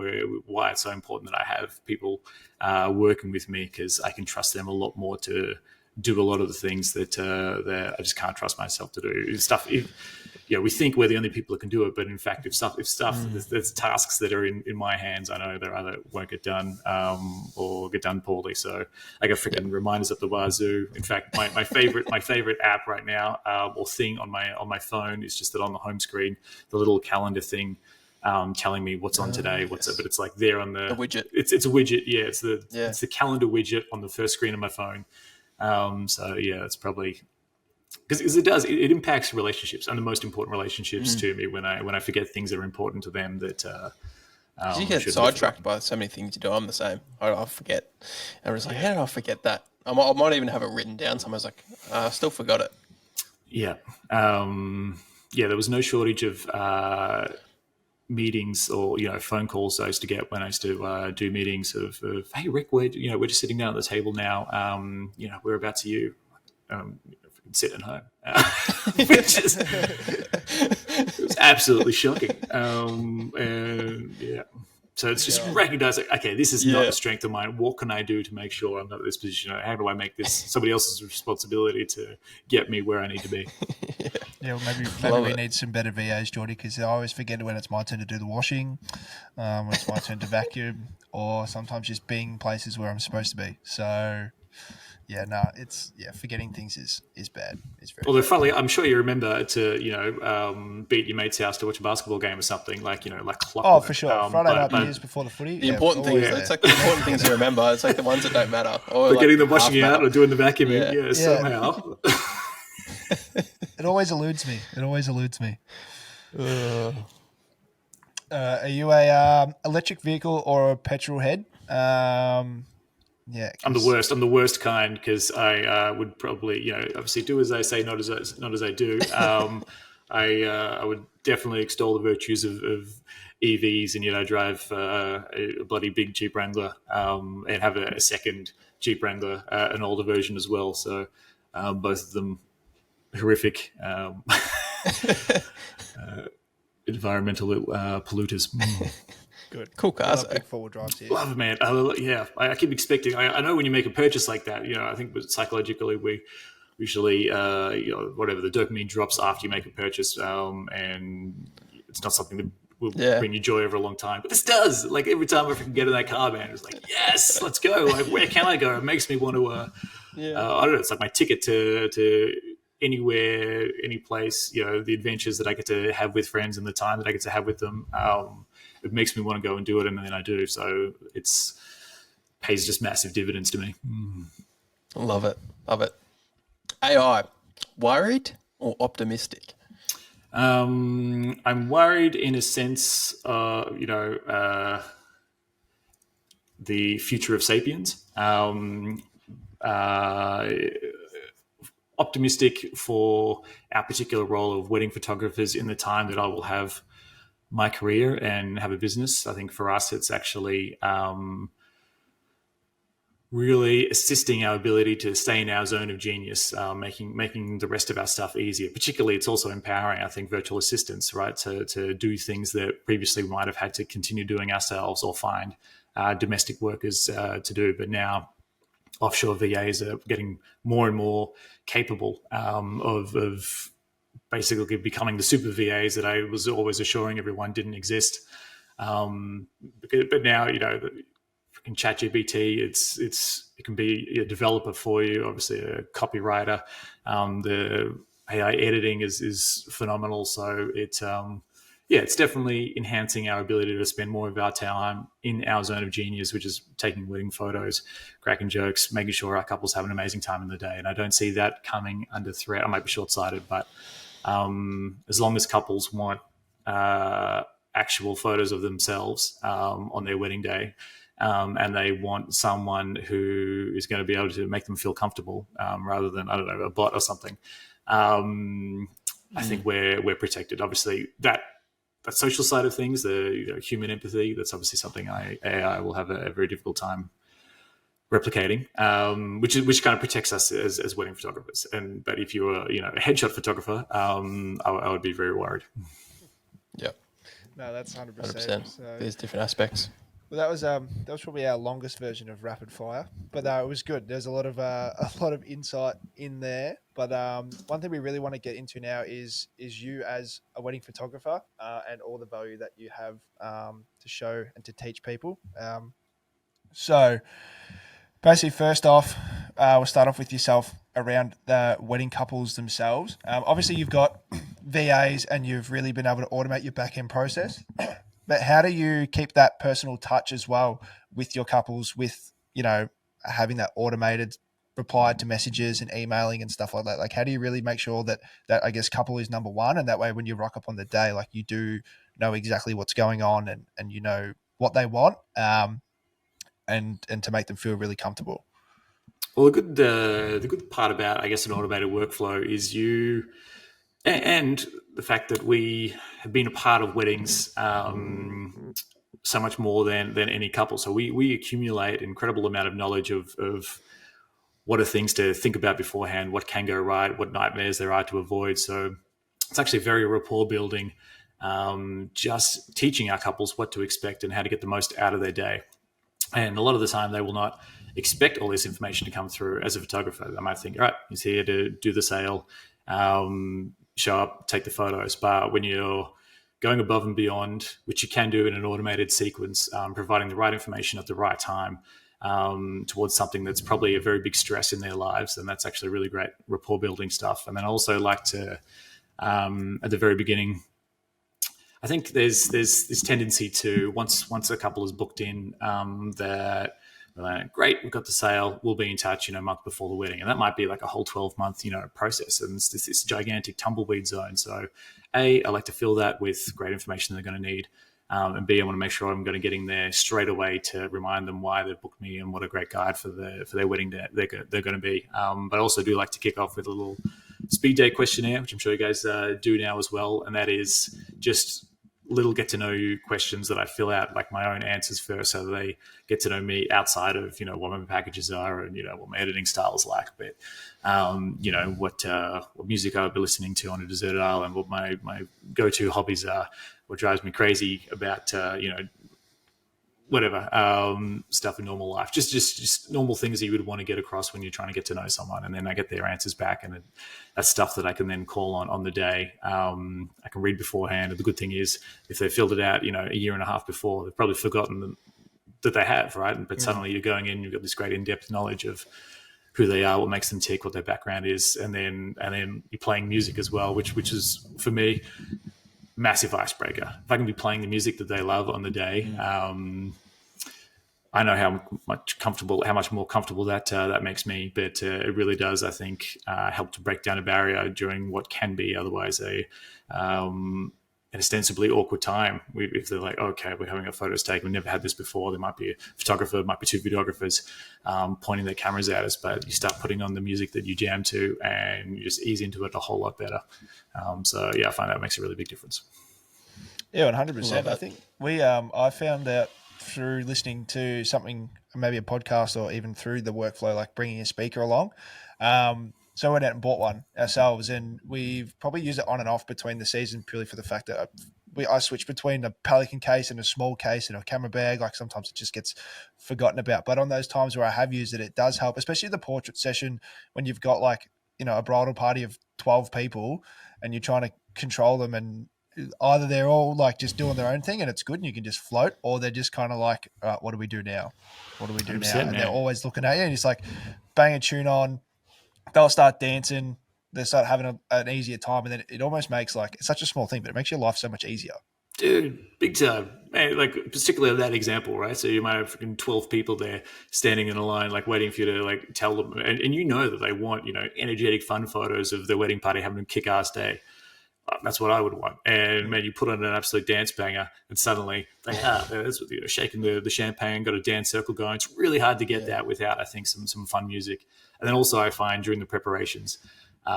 why it's so important that I have people working with me, because I can trust them a lot more to do a lot of the things that I just can't trust myself to do. Stuff. We think we're the only people that can do it, but in fact, there's tasks that are in my hands, I know they either won't get done or get done poorly. So I got freaking reminders up the wazoo. In fact, my favorite app right now or thing on my phone is just that on the home screen, the little calendar thing. Telling me what's on today, but it's like there on the widget. It's a widget, It's the calendar widget on the first screen of my phone. It's probably because it impacts relationships and the most important relationships to me when I forget things that are important to them. That you get sidetracked by so many things you do. I'm the same. I forget. And I was like, how did I forget that? I might even have it written down. Somewhere. I was like, I still forgot it. Yeah. There was no shortage of meetings or phone calls I used to get when I used to do meetings of hey Rick, we're just sitting down at the table now, whereabouts are you? Sitting at home, which is it was absolutely shocking. So it's just recognizing, okay, this is not a strength of mine. What can I do to make sure I'm not in this position? How do I make this somebody else's responsibility to get me where I need to be? Maybe we need some better VAs, Geordie, because I always forget when it's my turn to do the washing, when it's my turn to vacuum, or sometimes just being places where I'm supposed to be. So, forgetting things is bad. It's very. Although, funnily, I'm sure you remember to be at your mate's house to watch a basketball game or something like clockwork. Oh, for sure. Friday night beers before the footy. The important things. It's like the important things you remember. It's like the ones that don't matter. Or getting the washing out or doing the vacuuming. Somehow. It always eludes me. Are you a electric vehicle or a petrol head? I'm the worst kind, because I would probably obviously do as I say, not as I do. I would definitely extol the virtues of EVs and drive a bloody big Jeep Wrangler and have a second Jeep Wrangler, an older version as well. So both of them horrific environmental polluters. Good. Cool cars. Big four-wheel drives here. Love it, man. I keep expecting. I know when you make a purchase like that, I think psychologically we usually, whatever, the dopamine drops after you make a purchase, and it's not something that will bring you joy over a long time. But this does. Like every time I can get in that car, man, it's like, yes, let's go. Like, where can I go? It makes me want to I don't know. It's like my ticket to anywhere, any place. The adventures that I get to have with friends and the time that I get to have with them. It makes me want to go and do it, and then I do. So it's pays just massive dividends to me. Love it. AI, worried or optimistic? I'm worried in a sense, the future of sapiens. Optimistic for our particular role of wedding photographers in the time that I will have my career and have a business. I think for us, it's actually really assisting our ability to stay in our zone of genius, making the rest of our stuff easier. Particularly, it's also empowering, I think, virtual assistants, right, to do things that previously we might have had to continue doing ourselves or find domestic workers to do. But now offshore VAs are getting more and more capable of basically becoming the super VAs that I was always assuring everyone didn't exist. But now, in ChatGPT, it can be a developer for you, obviously a copywriter. The AI editing is phenomenal. So it's definitely enhancing our ability to spend more of our time in our zone of genius, which is taking wedding photos, cracking jokes, making sure our couples have an amazing time in the day. And I don't see that coming under threat. I might be short-sighted, but as long as couples want actual photos of themselves on their wedding day, and they want someone who is going to be able to make them feel comfortable rather than, I don't know, a bot or something. I think we're protected. Obviously, that social side of things, the human empathy, that's obviously something AI will have a very difficult time replicating, which kind of protects us as wedding photographers. But if you were a headshot photographer, I would be very worried. Yeah. No, that's 100%. 100%. So, there's different aspects. well, that was probably our longest version of rapid fire, but it was good. There's a lot of insight in there. But one thing we really want to get into now is you as a wedding photographer and all the value that you have to show and to teach people. So basically, first off, we'll start off with yourself around the wedding couples themselves. Obviously, you've got VAs and you've really been able to automate your back end process. But how do you keep that personal touch as well with your couples, with, having that automated reply to messages and emailing and stuff like that? Like, how do you really make sure that I guess couple is number one? And that way, when you rock up on the day, like, you do know exactly what's going on and you know what they want, and to make them feel really comfortable. Well, the good part about, I guess, an automated workflow is and the fact that we have been a part of weddings so much more than any couple. So we accumulate an incredible amount of knowledge of what are things to think about beforehand, what can go right, what nightmares there are to avoid. So it's actually very rapport building, just teaching our couples what to expect and how to get the most out of their day. And a lot of the time they will not expect all this information to come through as a photographer. They might think, all right, he's here to do the sale, show up, take the photos. But when you're going above and beyond, which you can do in an automated sequence, providing the right information at the right time towards something that's probably a very big stress in their lives, and that's actually really great rapport building stuff. And then I also like to, at the very beginning, I think there's this tendency to once a couple is booked in, that like, great, we've got the sale, we'll be in touch, a month before the wedding. And that might be like a whole 12-month, process. And it's this gigantic tumbleweed zone. So A, I like to fill that with great information they're going to need. And B, I want to make sure I'm going to get in there straight away to remind them why they've booked me and what a great guide for their wedding day they're going to be. But I also do like to kick off with a little speed date questionnaire, which I'm sure you guys do now as well. And that is just little get to know you questions that I fill out, like my own answers first, so they get to know me outside of what my packages are and what my editing style is like, but what music I'll be listening to on a deserted island, what my go-to hobbies are, what drives me crazy about whatever stuff in normal life, just normal things that you would want to get across when you're trying to get to know someone. And then I get their answers back, and that's stuff that I can then call on the day. I can read beforehand. And the good thing is, if they filled it out, a year and a half before, they've probably forgotten that they have, right? But suddenly you're going in, you've got this great in-depth knowledge of who they are, what makes them tick, what their background is, and then you're playing music as well, which is for me massive icebreaker. If I can be playing the music that they love on the day, I know how much more comfortable that makes me. But it really does, I think, help to break down a barrier during what can be otherwise an ostensibly awkward time. If they're like, okay, we're having a photos taken, we've never had this before. There might be a photographer, might be two videographers pointing their cameras at us, but you start putting on the music that you jam to, and you just ease into it a whole lot better. So yeah, I find that makes a really big difference. Yeah, 100%. I think I found out through listening to something, maybe a podcast or even through the workflow, like bringing a speaker along. So I went out and bought one ourselves, and we've probably used it on and off between the season purely for the fact that I switch between a Pelican case and a small case and a camera bag. Like sometimes it just gets forgotten about. But on those times where I have used it, it does help, especially the portrait session when you've got like, a bridal party of 12 people and you're trying to control them, and either they're all like just doing their own thing and it's good and you can just float, or they're just kind of like, all right, what do we do now? What do we do now? And they're always looking at you, and it's like bang a tune on, they'll start dancing, they start having an easier time, and then it almost makes like, it's such a small thing, but it makes your life so much easier. Dude, big time. Man, like particularly that example, right? So you might have freaking 12 people there standing in a line, like waiting for you to like tell them, and you know that they want, energetic, fun photos of their wedding party having a kick-ass day. That's what I would want. And man, you put on an absolute dance banger, and suddenly they are shaking the champagne, got a dance circle going. It's really hard to get that without, I think, some fun music. And then also I find during the preparations, like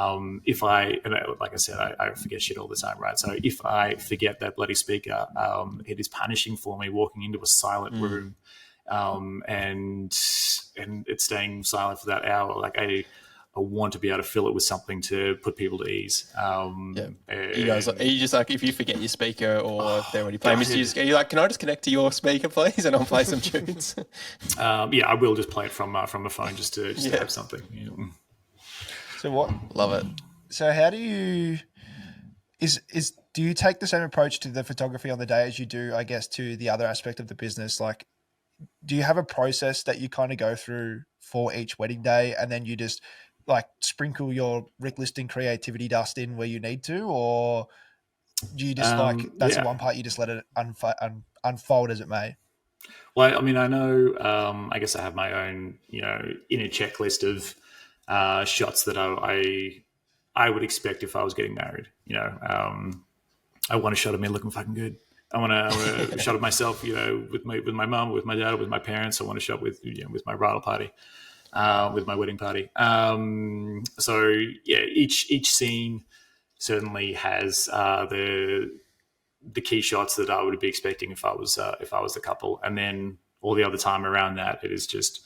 I said, I forget shit all the time, right? So if I forget that bloody speaker, it is punishing for me walking into a silent room, and it's staying silent for that hour. Like I want to be able to fill it with something to put people to ease. You guys, are you just like, if you forget your speaker or if they're already playing music, are you like, can I just connect to your speaker, please, and I'll play some tunes? I will just play it from a phone just to have something. Yeah. So what? Love it. So how do you do you take the same approach to the photography on the day as you do, I guess, to the other aspect of the business? Like, do you have a process that you kind of go through for each wedding day, and then you just like sprinkle your Rick Liston creativity dust in where you need to, or do you just the one part you just let it unfold as it may? Well, I mean, I know, I guess I have my own, inner checklist of shots that I would expect if I was getting married. I want a shot of me looking fucking good. I want a shot of myself, with my mum, with my dad, with my parents. I want a shot with my bridal party, with my wedding party. So yeah, each scene certainly has the key shots that I would be expecting if I was the couple, and then all the other time around that, it is just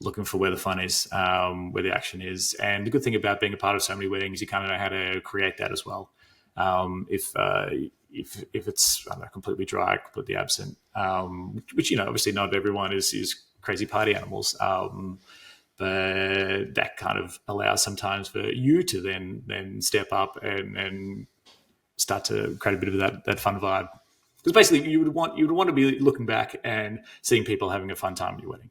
looking for where the fun is, where the action is. And the good thing about being a part of so many weddings, you kind of know how to create that as well. If it's completely dry, completely absent, which obviously not everyone is crazy party animals, but that kind of allows sometimes for you to then step up and start to create a bit of that fun vibe. Because basically, you would want to be looking back and seeing people having a fun time at your wedding.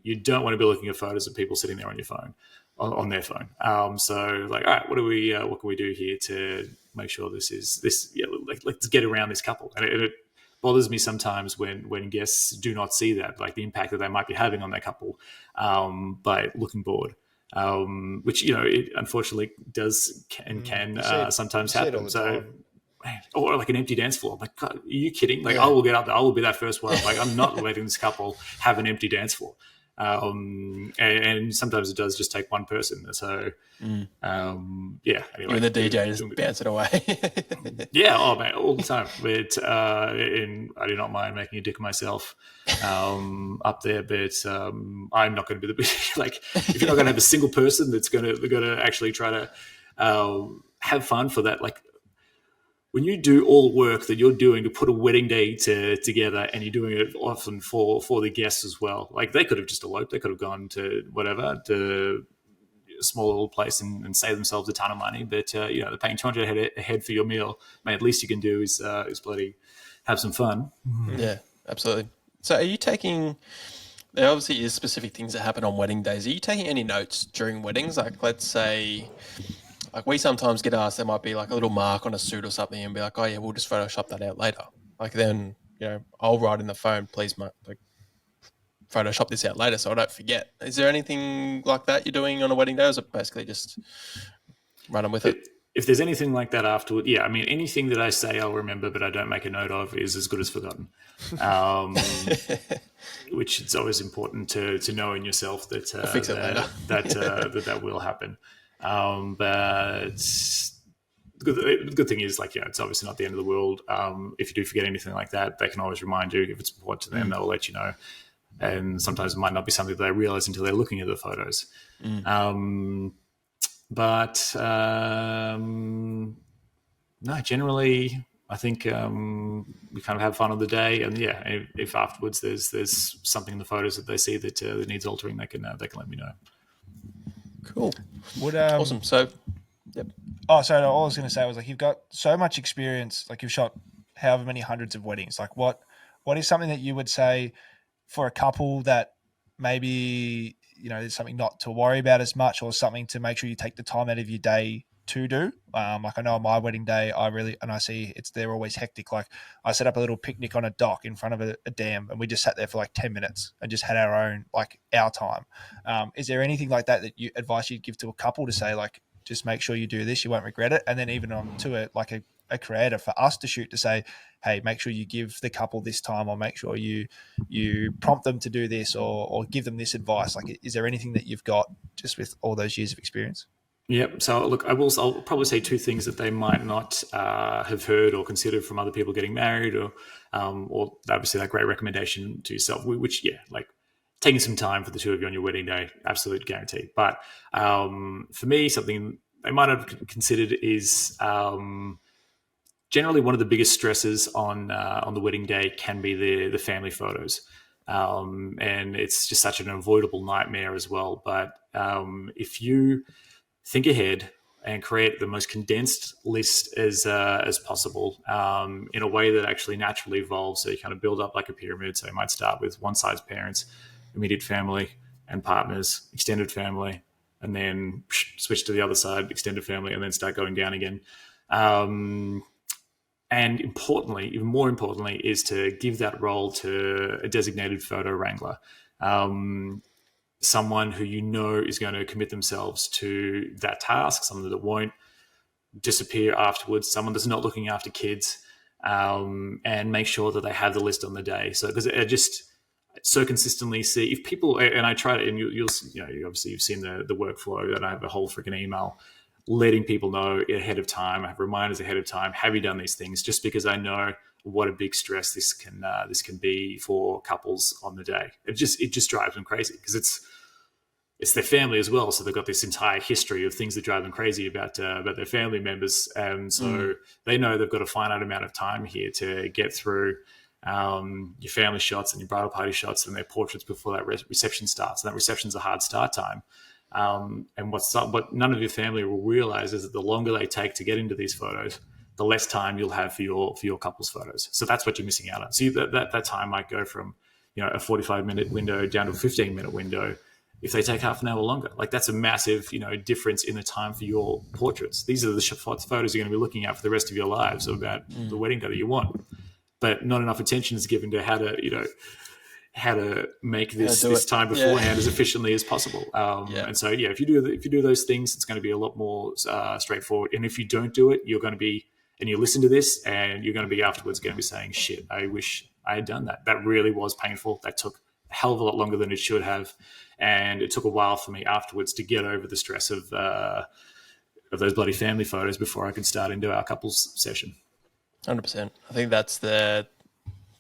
You don't want to be looking at photos of people sitting there on your phone, on their phone. So like, all right, what can we do here to make sure this? Let's get around this couple. And it bothers me sometimes when guests do not see that, like the impact that they might be having on their couple by looking bored. Which it unfortunately does can sometimes happen. So. Or like an empty dance floor. Like, God, are you kidding? Like, I will get up there. I will be that first one. Like, I'm not letting this couple have an empty dance floor. And sometimes it does just take one person. So, Anyway, even the DJ just bounce it away. Man, all the time. But and I do not mind making a dick of myself up there. But I'm not going to be the like. If you're not going to have a single person that's going to actually try to have fun for that, like. When you do all the work that you're doing to put a wedding day together, and you're doing it often for the guests as well, like they could have just eloped, they could have gone to a small little place and save themselves a ton of money. But they're paying $200 a head for your meal. Man, at least you can do is bloody have some fun. Yeah, absolutely. So, are you taking there obviously is specific things that happen on wedding days. Are you taking any notes during weddings? Like, let's say, like we sometimes get asked, there might be like a little mark on a suit or something, and be like, oh yeah, we'll just Photoshop that out later. Like then, I'll write in the phone, please, mate, like Photoshop this out later so I don't forget. Is there anything like that you're doing on a wedding day, or is it basically just running with it? If there's anything like that afterward, yeah, I mean, anything that I say I'll remember but I don't make a note of is as good as forgotten. Which it's always important to know in yourself that I'll fix it later. that will happen. But the good thing is, like, it's obviously not the end of the world. If you do forget anything like that, they can always remind you. If it's important to them, they'll let you know. And sometimes it might not be something that they realize until they're looking at the photos. But no, generally, I think we kind of have fun on the day, and if afterwards there's something in the photos that they see that needs altering, they can let me know. Cool. Awesome. So, yep. Oh, so all I was going to say was, like, you've got so much experience. Like, you've shot however many hundreds of weddings. Like, what is something that you would say for a couple that maybe there's something not to worry about as much, or something to make sure you take the time out of your day to do? Like, I know on my wedding day, I see they're always hectic. Like, I set up a little picnic on a dock in front of a dam, and we just sat there for like 10 minutes and just had our time. Is there anything like that you advice you'd give to a couple to say, like, just make sure you do this, you won't regret it? And then even on to a creator for us to shoot, to say, hey, make sure you give the couple this time, or make sure you prompt them to do this, or give them this advice. Like, is there anything that you've got just with all those years of experience? Yep. So look, I'll probably say two things that they might not have heard or considered from other people getting married, or obviously that great recommendation to yourself, which like taking some time for the two of you on your wedding day, absolute guarantee. But for me, something they might have considered is generally one of the biggest stresses on the wedding day can be the family photos. And it's just such an avoidable nightmare as well. But if you think ahead and create the most condensed list as possible, in a way that actually naturally evolves, so you kind of build up like a pyramid. So you might start with one side's parents, immediate family and partners, extended family, and then switch to the other side, extended family, and then start going down again. And importantly, even more importantly, is to give that role to a designated photo wrangler, someone who is going to commit themselves to that task, someone that won't disappear afterwards, someone that's not looking after kids, and make sure that they have the list on the day. So, because I just so consistently see, if people, and I try to, and you'll obviously you've seen the workflow, that I have a whole freaking email letting people know ahead of time. I have reminders ahead of time. Have you done these things? Just because I know what a big stress this can be for couples on the day. It just drives them crazy, because it's their family as well. So they've got this entire history of things that drive them crazy about their family members. And so they know they've got a finite amount of time here to get through your family shots and your bridal party shots and their portraits before that reception starts. And that reception's a hard start time. And what none of your family will realize is that the longer they take to get into these photos, the less time you'll have for your couple's photos. So that's what you're missing out on. So that time might go from a 45-minute window down to a 15-minute window if they take half an hour longer. Like, that's a massive difference in the time for your portraits. These are the photos you're going to be looking at for the rest of your lives about the wedding day that you want. But not enough attention is given to how to make this time beforehand as efficiently as possible. And so, if you do those things, it's going to be a lot more straightforward. And if you don't do it, you're going to be, and you listen to this, and you're going to be afterwards going to be saying, shit, I wish I had done that. That really was painful. That took a hell of a lot longer than it should have. And it took a while for me afterwards to get over the stress of those bloody family photos before I could start into our couples session. 100%. I think that's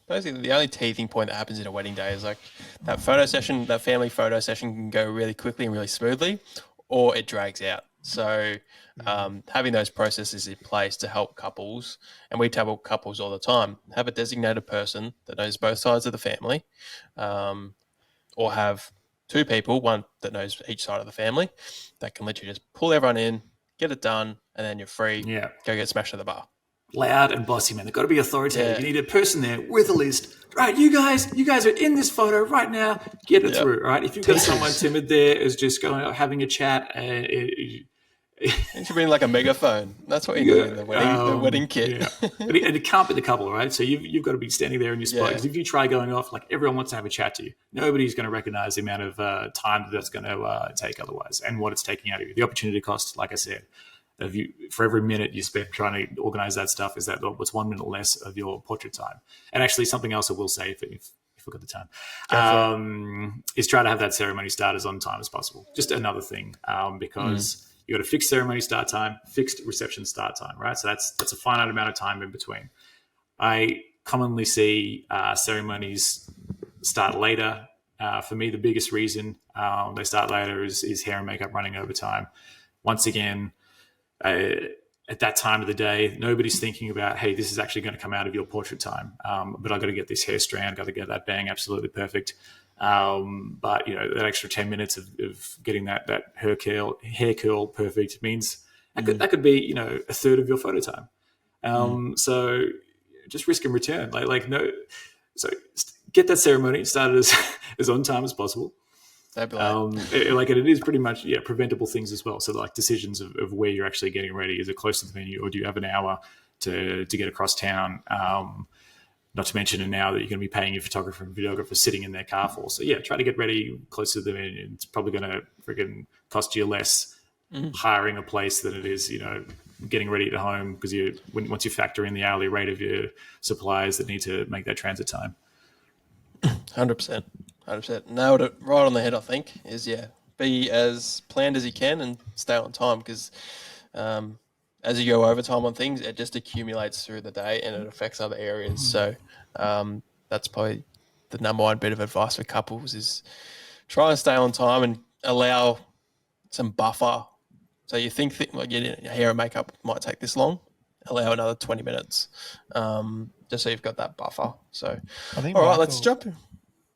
basically the only teething point that happens in a wedding day is like that photo session, that family photo session can go really quickly and really smoothly, or it drags out. So having those processes in place to help couples, and we tell couples all the time, have a designated person that knows both sides of the family, or have two people, one that knows each side of the family, that can literally just pull everyone in, get it done, and then you're free. Yeah. Go get smashed at the bar. loud and bossy, man. They've got to be authoritative. Yeah. You need a person there with a list. Right, you guys are in this photo right now. Get it through, right? If you've got someone timid there who's just going having a chat, It should be like a megaphone. That's what you got in the wedding kit. Yeah. And it can't be the couple, right? So you've got to be standing there in your spot. Because if you try going off, like everyone wants to have a chat to you. Nobody's going to recognize the amount of time that's going to take otherwise, and what it's taking out of you. The opportunity cost, like I said, for every minute you spend trying to organize that stuff, is that what's 1 minute less of your portrait time. And actually, something else I will say, if we've got the time, is try to have that ceremony start as on time as possible. Just another thing, because you got a fixed ceremony start time, fixed reception start time, right? So that's a finite amount of time in between. I commonly see ceremonies start later. For me, the biggest reason they start later is hair and makeup running over time. Once again, at that time of the day, nobody's thinking about, hey, this is actually going to come out of your portrait time, but I've got to get this hair strand, got to get that bang absolutely perfect. But that extra 10 minutes of getting that hair curl perfect means that could be a third of your photo time. So just risk and return, so get that ceremony started as on time as possible. It is pretty much preventable things as well. So like decisions of where you're actually getting ready. Is it close to the venue, or do you have an hour to get across town? Not to mention an hour that you're going to be paying your photographer and videographer sitting in their car for. So try to get ready close to the venue. It's probably going to freaking cost you less hiring a place than it is, getting ready at home, because once you factor in the hourly rate of your suppliers that need to make that transit time. 100%. Nailed it right on the head, I think, is be as planned as you can and stay on time, because as you go overtime on things, it just accumulates through the day and it affects other areas. So that's probably the number one bit of advice for couples, is try and stay on time and allow some buffer. So you think like your hair and makeup might take this long, allow another 20 minutes, just so you've got that buffer. So, I think all right, let's jump in.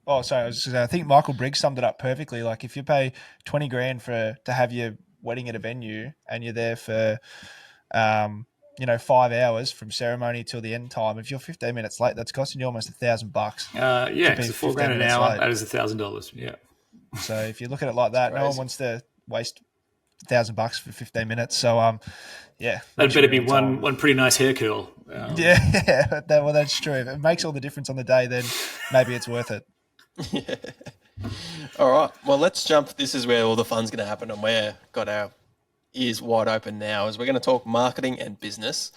Oh, sorry. I think Michael Briggs summed it up perfectly. Like if you pay $20,000 to have your wedding at a venue and you're there for, 5 hours from ceremony till the end time, if you're 15 minutes late, that's costing you almost $1,000. It's $4,000 an hour. That is $1,000. Yeah. So if you look at it like that, no one wants to waste $1,000 for 15 minutes. So, that better be one pretty nice hair curl. That's true. If it makes all the difference on the day, then maybe it's worth it. Yeah. All right. Well, let's jump. This is where all the fun's going to happen, and we've got our ears wide open now, as we're going to talk marketing and business.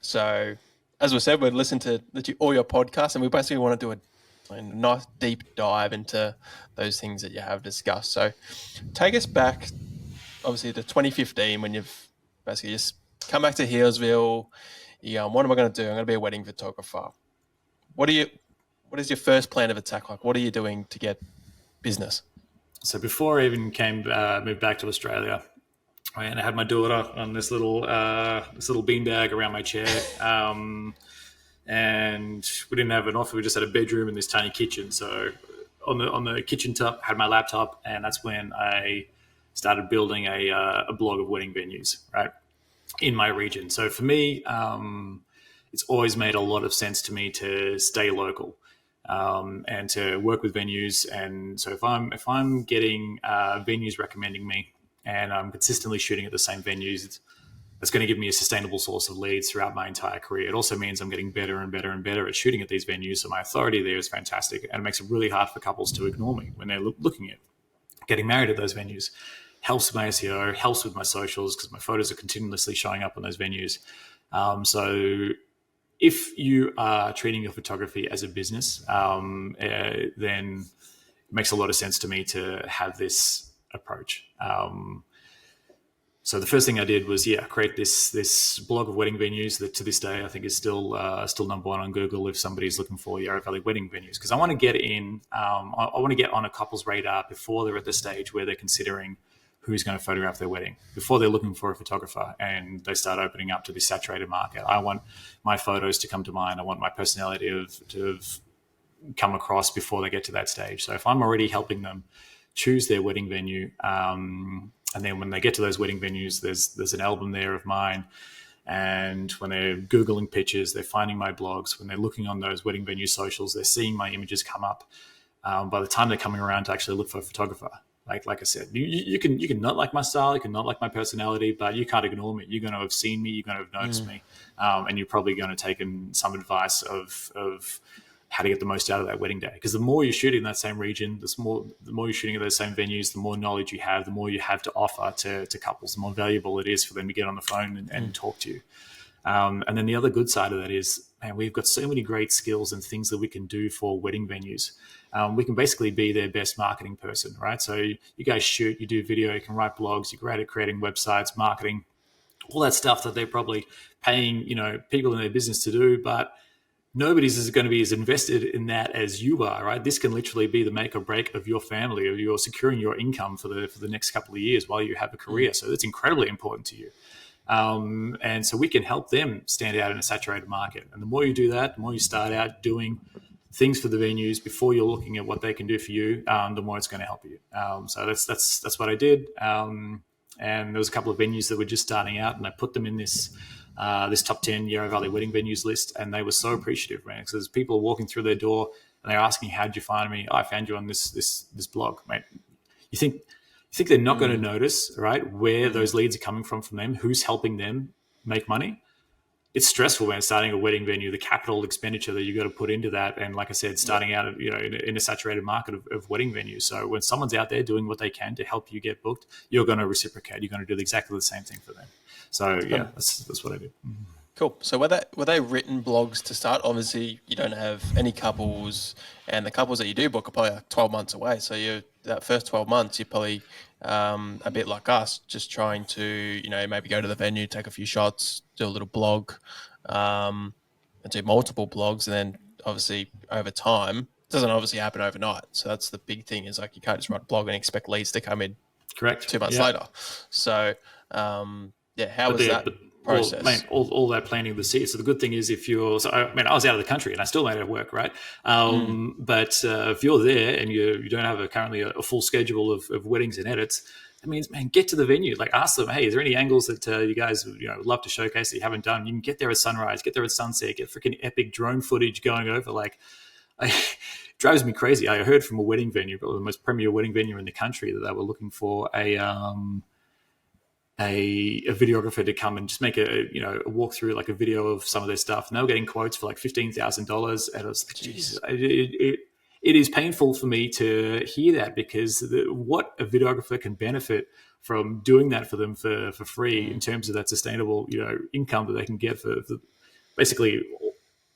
So, as we said, we'd listen to all your podcasts, and we basically want to do a nice deep dive into those things that you have discussed. So, take us back, obviously, to 2015, when you've basically just come back to Healesville. You go, what am I going to do? I'm going to be a wedding photographer. What is your first plan of attack like? What are you doing to get business? So before I even moved back to Australia, I had my daughter on this little beanbag around my chair, and we didn't have an office. We just had a bedroom and this tiny kitchen. So on the kitchen top, I had my laptop, and that's when I started building a blog of wedding venues, right, in my region. So for me, it's always made a lot of sense to me to stay local. And to work with venues. And so if I'm getting venues recommending me, and I'm consistently shooting at the same venues, that's going to give me a sustainable source of leads throughout my entire career. It also means I'm getting better and better and better at shooting at these venues. So my authority there is fantastic, and it makes it really hard for couples to ignore me when they're looking at getting married at those venues. Helps with my SEO, helps with my socials, because my photos are continuously showing up on those venues. So if you are treating your photography as a business, then it makes a lot of sense to me to have this approach. So the first thing I did was, create this blog of wedding venues that to this day I think is still number one on Google if somebody's looking for Yarra Valley wedding venues, because I want to get in. I want to get on a couple's radar before they're at the stage where they're considering who's going to photograph their wedding, before they're looking for a photographer and they start opening up to this saturated market. I want my photos to come to mind. I want my personality to have come across before they get to that stage. So if I'm already helping them choose their wedding venue, and then when they get to those wedding venues, there's an album there of mine, And when they're Googling pictures, they're finding my blogs. When they're looking on those wedding venue socials, they're seeing my images come up. By the time they're coming around to actually look for a photographer, like I said, you can not like my style, you can not like my personality, but you can't ignore me. You're going to have seen me, you're going to have noticed me, and you're probably going to take in some advice of how to get the most out of that wedding day. Because the more you're shooting in that same region, the more you're shooting at those same venues, the more knowledge you have, the more you have to offer to couples, the more valuable it is for them to get on the phone and talk to you. And then the other good side of that is, man, we've got so many great skills and things that we can do for wedding venues. We can basically be their best marketing person, right? So you guys shoot, you do video, you can write blogs, you're great at creating websites, marketing, all that stuff that they're probably paying, people in their business to do, but nobody's going to be as invested in that as you are, right? This can literally be the make or break of your family, or you're securing your income for the next couple of years while you have a career. So it's incredibly important to you. And so we can help them stand out in a saturated market. And the more you do that, the more you start out doing things for the venues before you're looking at what they can do for you, the more it's going to help you. So that's what I did. And there was a couple of venues that were just starting out, and I put them in this top 10 Yarra Valley wedding venues list, and they were so appreciative, man. Because there's people walking through their door and they're asking, "How'd you find me?" "Oh, I found you on this blog, mate." You think they're not going to notice, right, where those leads are coming from them, who's helping them make money? It's stressful when starting a wedding venue, the capital expenditure that you got to put into that. And like I said, starting out, in a saturated market of wedding venues. So when someone's out there doing what they can to help you get booked, you're going to reciprocate. You're going to do exactly the same thing for them. So yeah, that's what I did. Cool. So were they written blogs to start? Obviously, you don't have any couples, and the couples that you do book are probably like 12 months away. So that first 12 months, you're probably a bit like us, just trying to, maybe go to the venue, take a few shots, do a little blog, and do multiple blogs. And then obviously over time, it doesn't obviously happen overnight. So that's the big thing, is like, you can't just write a blog and expect leads to come in. Correct. 2 months later. So, how was that process? Well, mate, all that planting of the seed. So the good thing is, I was out of the country and I still made it work, right? But if you're there and you don't have currently a full schedule of weddings and edits, that means, man, get to the venue. Like, ask them, hey, is there any angles that you guys would love to showcase that you haven't done? You can get there at sunrise, get there at sunset, get freaking epic drone footage going over. Like, drives me crazy. I heard from a wedding venue, probably the most premier wedding venue in the country, that they were looking for a videographer to come and just make a walkthrough, like a video of some of their stuff. And they were getting quotes for like $15,000. And I was like, Jesus, it is painful for me to hear that, because what a videographer can benefit from doing that for them for free, in terms of that sustainable, income that they can get for basically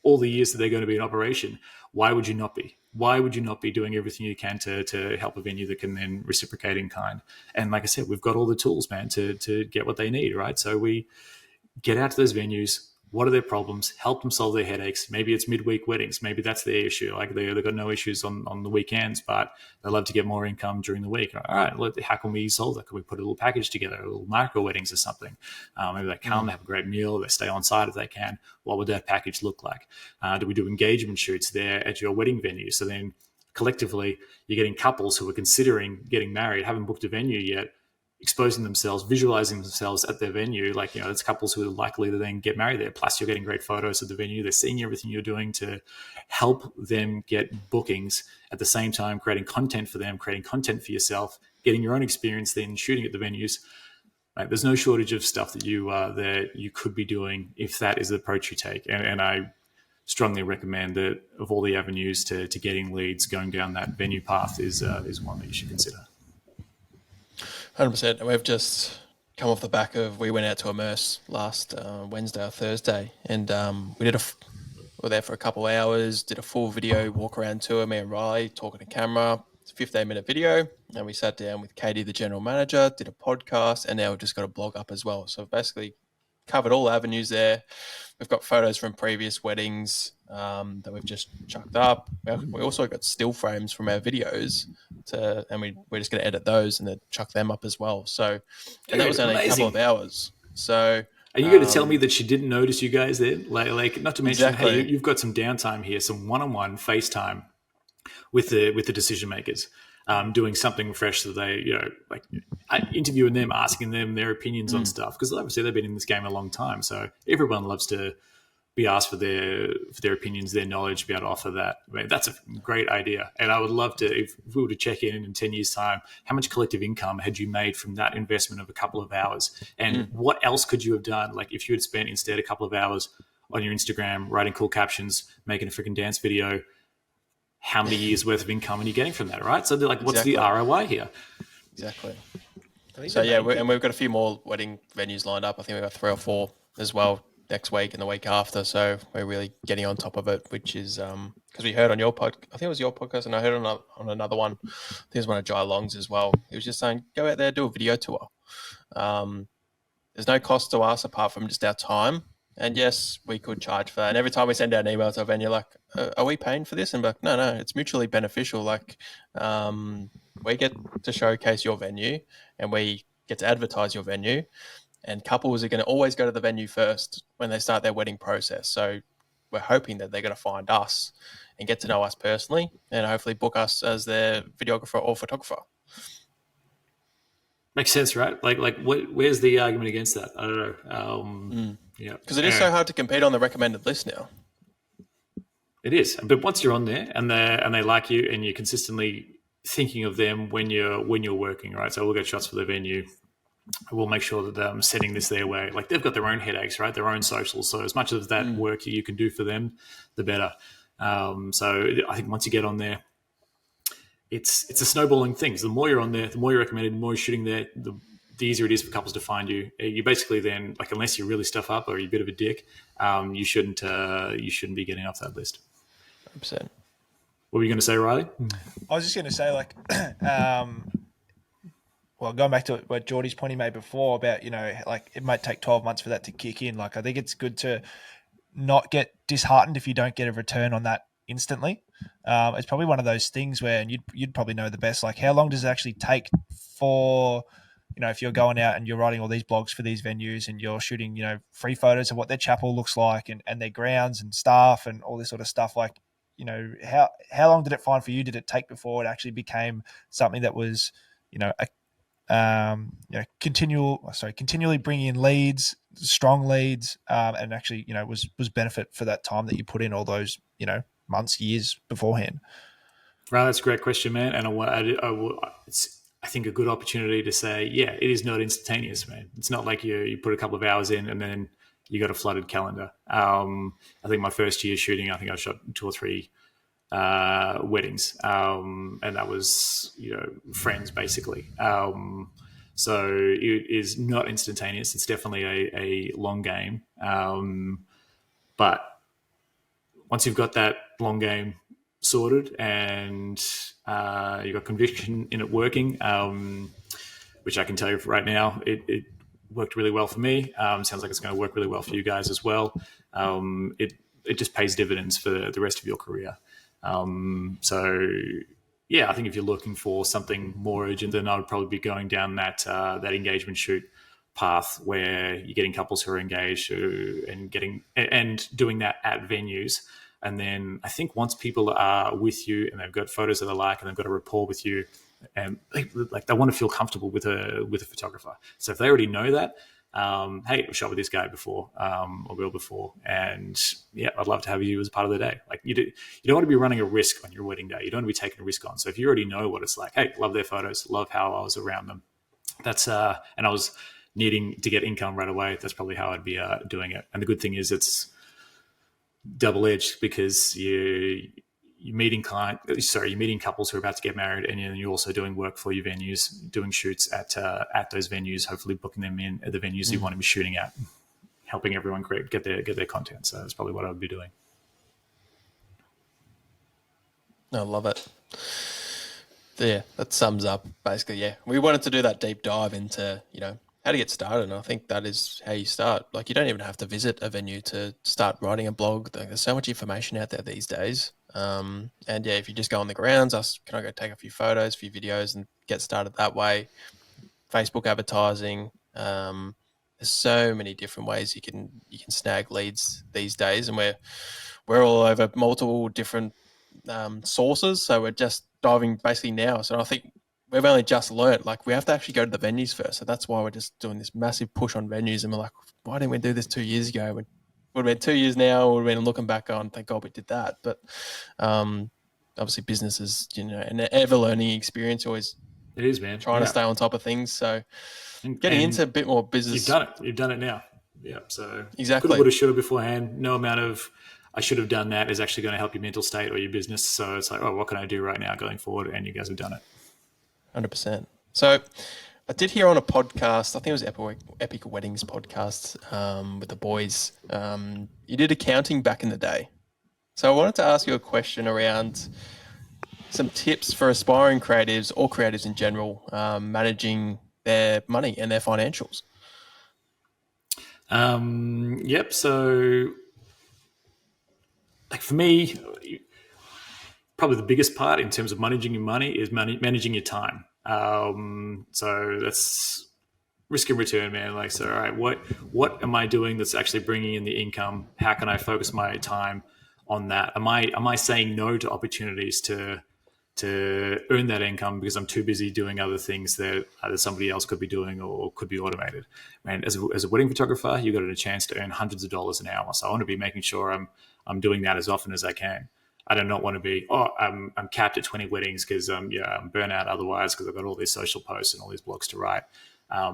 all the years that they're going to be in operation. Why would you not be? Why would you not be doing everything you can to help a venue that can then reciprocate in kind? And like I said, we've got all the tools, man, to get what they need, right? So we get out to those venues. What are their problems? Help them solve their headaches. Maybe it's midweek weddings. Maybe that's their issue. Like, they've got no issues on the weekends, but they love to get more income during the week. All right, how can we solve that? Can we put a little package together, a little micro weddings or something? Maybe they come, they have a great meal, they stay on site if they can. What would that package look like? Do we do engagement shoots there at your wedding venue? So then collectively, you're getting couples who are considering getting married, haven't booked a venue yet, exposing themselves, visualizing themselves at their venue. Like, it's couples who are likely to then get married there. Plus, you're getting great photos of the venue. They're seeing everything you're doing to help them get bookings, at the same time creating content for them, creating content for yourself, getting your own experience, then shooting at the venues. Right? There's no shortage of stuff that you could be doing if that is the approach you take. And I strongly recommend that, of all the avenues to getting leads, going down that venue path is one that you should consider. 100%. And we've just come off the back of, we went out to Immerse last Wednesday or Thursday, and we were there for a couple of hours, did a full video walk around tour, me and Riley talking to camera. It's a 15-minute video, and we sat down with Katie, the general manager, did a podcast, and now we've just got a blog up as well. So basically covered all avenues there. We've got photos from previous weddings that we've just chucked up. We also got still frames from our videos, and we're just going to edit those and then chuck them up as well. So, and that was only a couple of hours. So, are you going to tell me that she didn't notice you guys then? Like not to mention, exactly. Hey, you've got some downtime here, some one-on-one FaceTime with the decision makers. doing something fresh that they, like interviewing them, asking them their opinions on stuff. Because obviously they've been in this game a long time. So everyone loves to be asked for their opinions, their knowledge, be able to offer that. I mean, that's a great idea. And I would love to, if we were to check in 10 years' time, how much collective income had you made from that investment of a couple of hours? And what else could you have done? Like if you had spent instead a couple of hours on your Instagram writing cool captions, making a freaking dance video, how many years worth of income are you getting from that, right? So they're like, what's the ROI here? Exactly. So yeah, and we've got a few more wedding venues lined up. I think we've got 3 or 4 as well next week and the week after. So we're really getting on top of it, which is because we heard on your podcast, I think it was your podcast, and I heard on another one, I think it was one of Jai Long's as well. He was just saying, go out there, do a video tour. There's no cost to us apart from just our time. And yes, we could charge for that. And every time we send out an email to a venue, like, are we paying for this? And like, no, it's mutually beneficial. Like, we get to showcase your venue and we get to advertise your venue. And couples are going to always go to the venue first when they start their wedding process. So we're hoping that they're going to find us and get to know us personally and hopefully book us as their videographer or photographer. Makes sense, right? Like, where's the argument against that? I don't know. Yeah, because it is so hard to compete on the recommended list now. It is, but once you're on there and they like you and you're consistently thinking of them when you're working, right? So we'll get shots for the venue. We'll make sure that I'm setting this their way. Like they've got their own headaches, right? Their own socials. So as much of that work you can do for them, the better. So I think once you get on there, it's a snowballing thing. So the more you're on there, the more you're recommended, the more you're shooting there, the easier it is for couples to find you. You basically then, like, unless you really stuff up or you're a bit of a dick, you shouldn't be getting off that list. 100%. What were you going to say, Riley? I was just going to say, like, well, going back to what Geordie's point he made before about, like it might take 12 months for that to kick in. Like, I think it's good to not get disheartened if you don't get a return on that instantly. It's probably one of those things where, and you'd probably know the best, like how long does it actually take for, if you're going out and you're writing all these blogs for these venues and you're shooting, free photos of what their chapel looks like and their grounds and staff and all this sort of stuff, like, how long did it find for you? Did it take before it actually became something that was, continually bringing in leads, strong leads, and actually, was benefit for that time that you put in all those, months, years beforehand? Right, that's a great question, man. And it's, I think, a good opportunity to say, yeah, it is not instantaneous, man. It's not like you put a couple of hours in and then you got a flooded calendar. I think my first year shooting, I think I shot 2 or 3 weddings, and that was friends basically. So it is not instantaneous. It's definitely a long game, but once you've got that long game sorted and you've got conviction in it working, which I can tell you right now, it worked really well for me. Sounds like it's going to work really well for you guys as well. It just pays dividends for the rest of your career. So yeah, I think if you're looking for something more urgent, then I would probably be going down that engagement shoot path where you're getting couples who are engaged and doing that at venues. And then I think once people are with you and they've got photos that they like and they've got a rapport with you, and they want to feel comfortable with a photographer. So if they already know that, hey, I've shot with this guy before, or girl before, and yeah, I'd love to have you as part of the day. Like you don't want to be running a risk on your wedding day. You don't want to be taking a risk on. So if you already know what it's like, hey, love their photos, love how I was around them. That's and I was needing to get income right away. That's probably how I'd be doing it. And the good thing is it's double-edged because you're meeting couples who are about to get married, and you're also doing work for your venues, doing shoots at those venues, hopefully booking them in at the venues you want to be shooting at, helping everyone get their content. So that's probably what I would be doing. I love it. Yeah, that sums up basically. Yeah, we wanted to do that deep dive into how to get started, and I think that is how you start. Like, you don't even have to visit a venue to start writing a blog. There's so much information out there these days. And yeah, if you just go on the grounds, can I go take a few photos, a few videos, and get started that way? Facebook advertising. There's so many different ways you can snag leads these days, and we're all over multiple different sources. So we're just diving basically now. So I think we've only just learnt, like, we have to actually go to the venues first. So that's why we're just doing this massive push on venues. And we're like, why didn't we do this 2 years ago? It would have been 2 years now. We would have been looking back on, thank God we did that. But obviously business is, an ever-learning experience, always It is, man. trying to stay on top of things. So getting into a bit more business. You've done it. You've done it now. Yeah. So exactly. Coulda, woulda, shoulda beforehand. No amount of I should have done that is actually going to help your mental state or your business. So it's like, oh, what can I do right now going forward? And you guys have done it. 100%. So I did hear on a podcast, I think it was Epic Weddings podcast with the boys. You did accounting back in the day. So I wanted to ask you a question around some tips for aspiring creatives or creatives in general, managing their money and their financials. Yep. So, like, for me, probably the biggest part in terms of managing your money is managing your time. So that's risk and return, man. Like, so, all right, what am I doing that's actually bringing in the income? How can I focus my time on that? Am I saying no to opportunities to earn that income because I'm too busy doing other things that either somebody else could be doing or could be automated? Man, as a wedding photographer, you got a chance to earn hundreds of dollars an hour. So I want to be making sure I'm doing that as often as I can. I do not want to be, I'm capped at 20 weddings because I'm burnout otherwise because I've got all these social posts and all these blogs to write.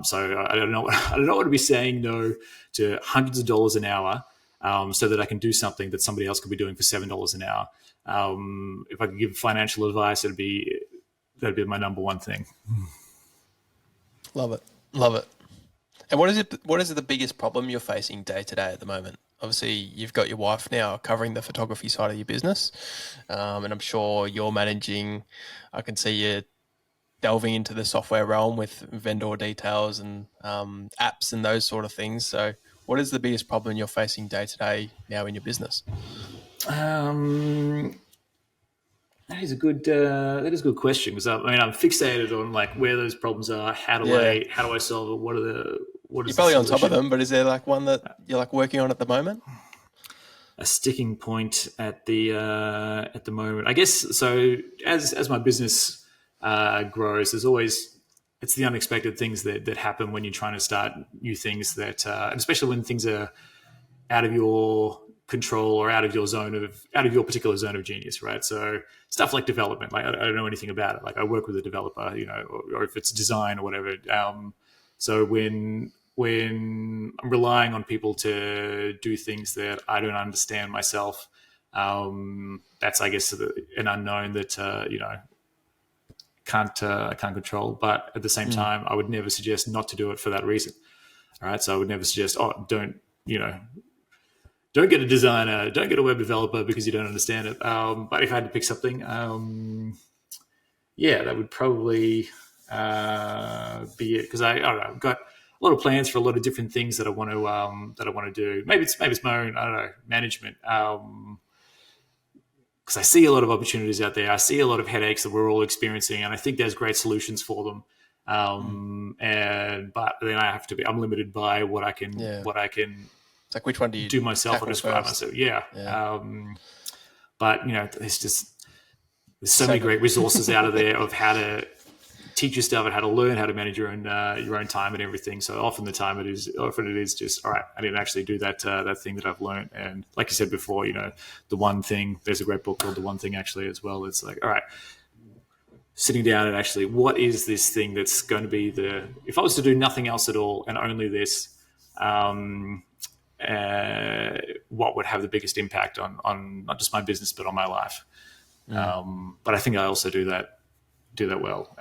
So I don't want to be saying no to hundreds of dollars an hour so that I can do something that somebody else could be doing for $7 an hour. If I could give financial advice, that'd be my number one thing. Love it. And what is the biggest problem you're facing day to day at the moment? Obviously, you've got your wife now covering the photography side of your business, and I'm sure you're managing. I can see you delving into the software realm with vendor details and apps and those sort of things. So, what is the biggest problem you're facing day to day now in your business? That is a good question because I'm fixated on like where those problems are. How do I solve it? What is you're probably the on top of them, but is there like one that you're like working on at the moment? A sticking point at the moment, I guess. So as my business grows, there's always it's the unexpected things that happen when you're trying to start new things that, and especially when things are out of your control or out of your particular zone of genius, right? So stuff like development, like I don't know anything about it. Like I work with a developer, or if it's design or whatever. So when I'm relying on people to do things that I don't understand myself, that's, I guess, an unknown that can't control. But at the same time, I would never suggest not to do it for that reason. All right, so I would never suggest, don't get a designer, don't get a web developer because you don't understand it. But if I had to pick something, that would probably be it. Because I don't know, I've got a lot of plans for a lot of different things that I want to do. Maybe it's my own, I don't know, management. Because I see a lot of opportunities out there. I see a lot of headaches that we're all experiencing, and I think there's great solutions for them. But then I'm limited by what I can. It's like, which one do you do myself or describe myself? Yeah. But there's so many great resources out of there of how to teach yourself and how to learn how to manage your own time and everything. So often it is just, all right, I didn't actually do that thing that I've learned. And like you said before, the one thing, there's a great book called The One Thing actually as well. It's like, all right, sitting down and actually, what is this thing that's going to be if I was to do nothing else at all and only this, what would have the biggest impact on not just my business, but on my life. But I think I also do that well.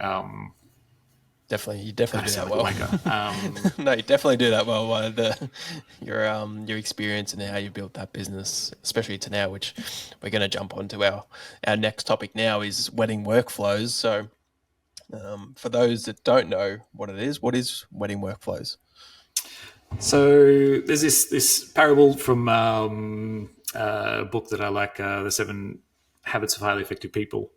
Definitely, you definitely do that well. No, you definitely do that well. Your experience and how you built that business, especially to now, which we're going to jump onto our next topic now is wedding workflows. So, for those that don't know what it is, what is wedding workflows? So there's this parable from a book that I like, The 7 Habits of Highly Effective People.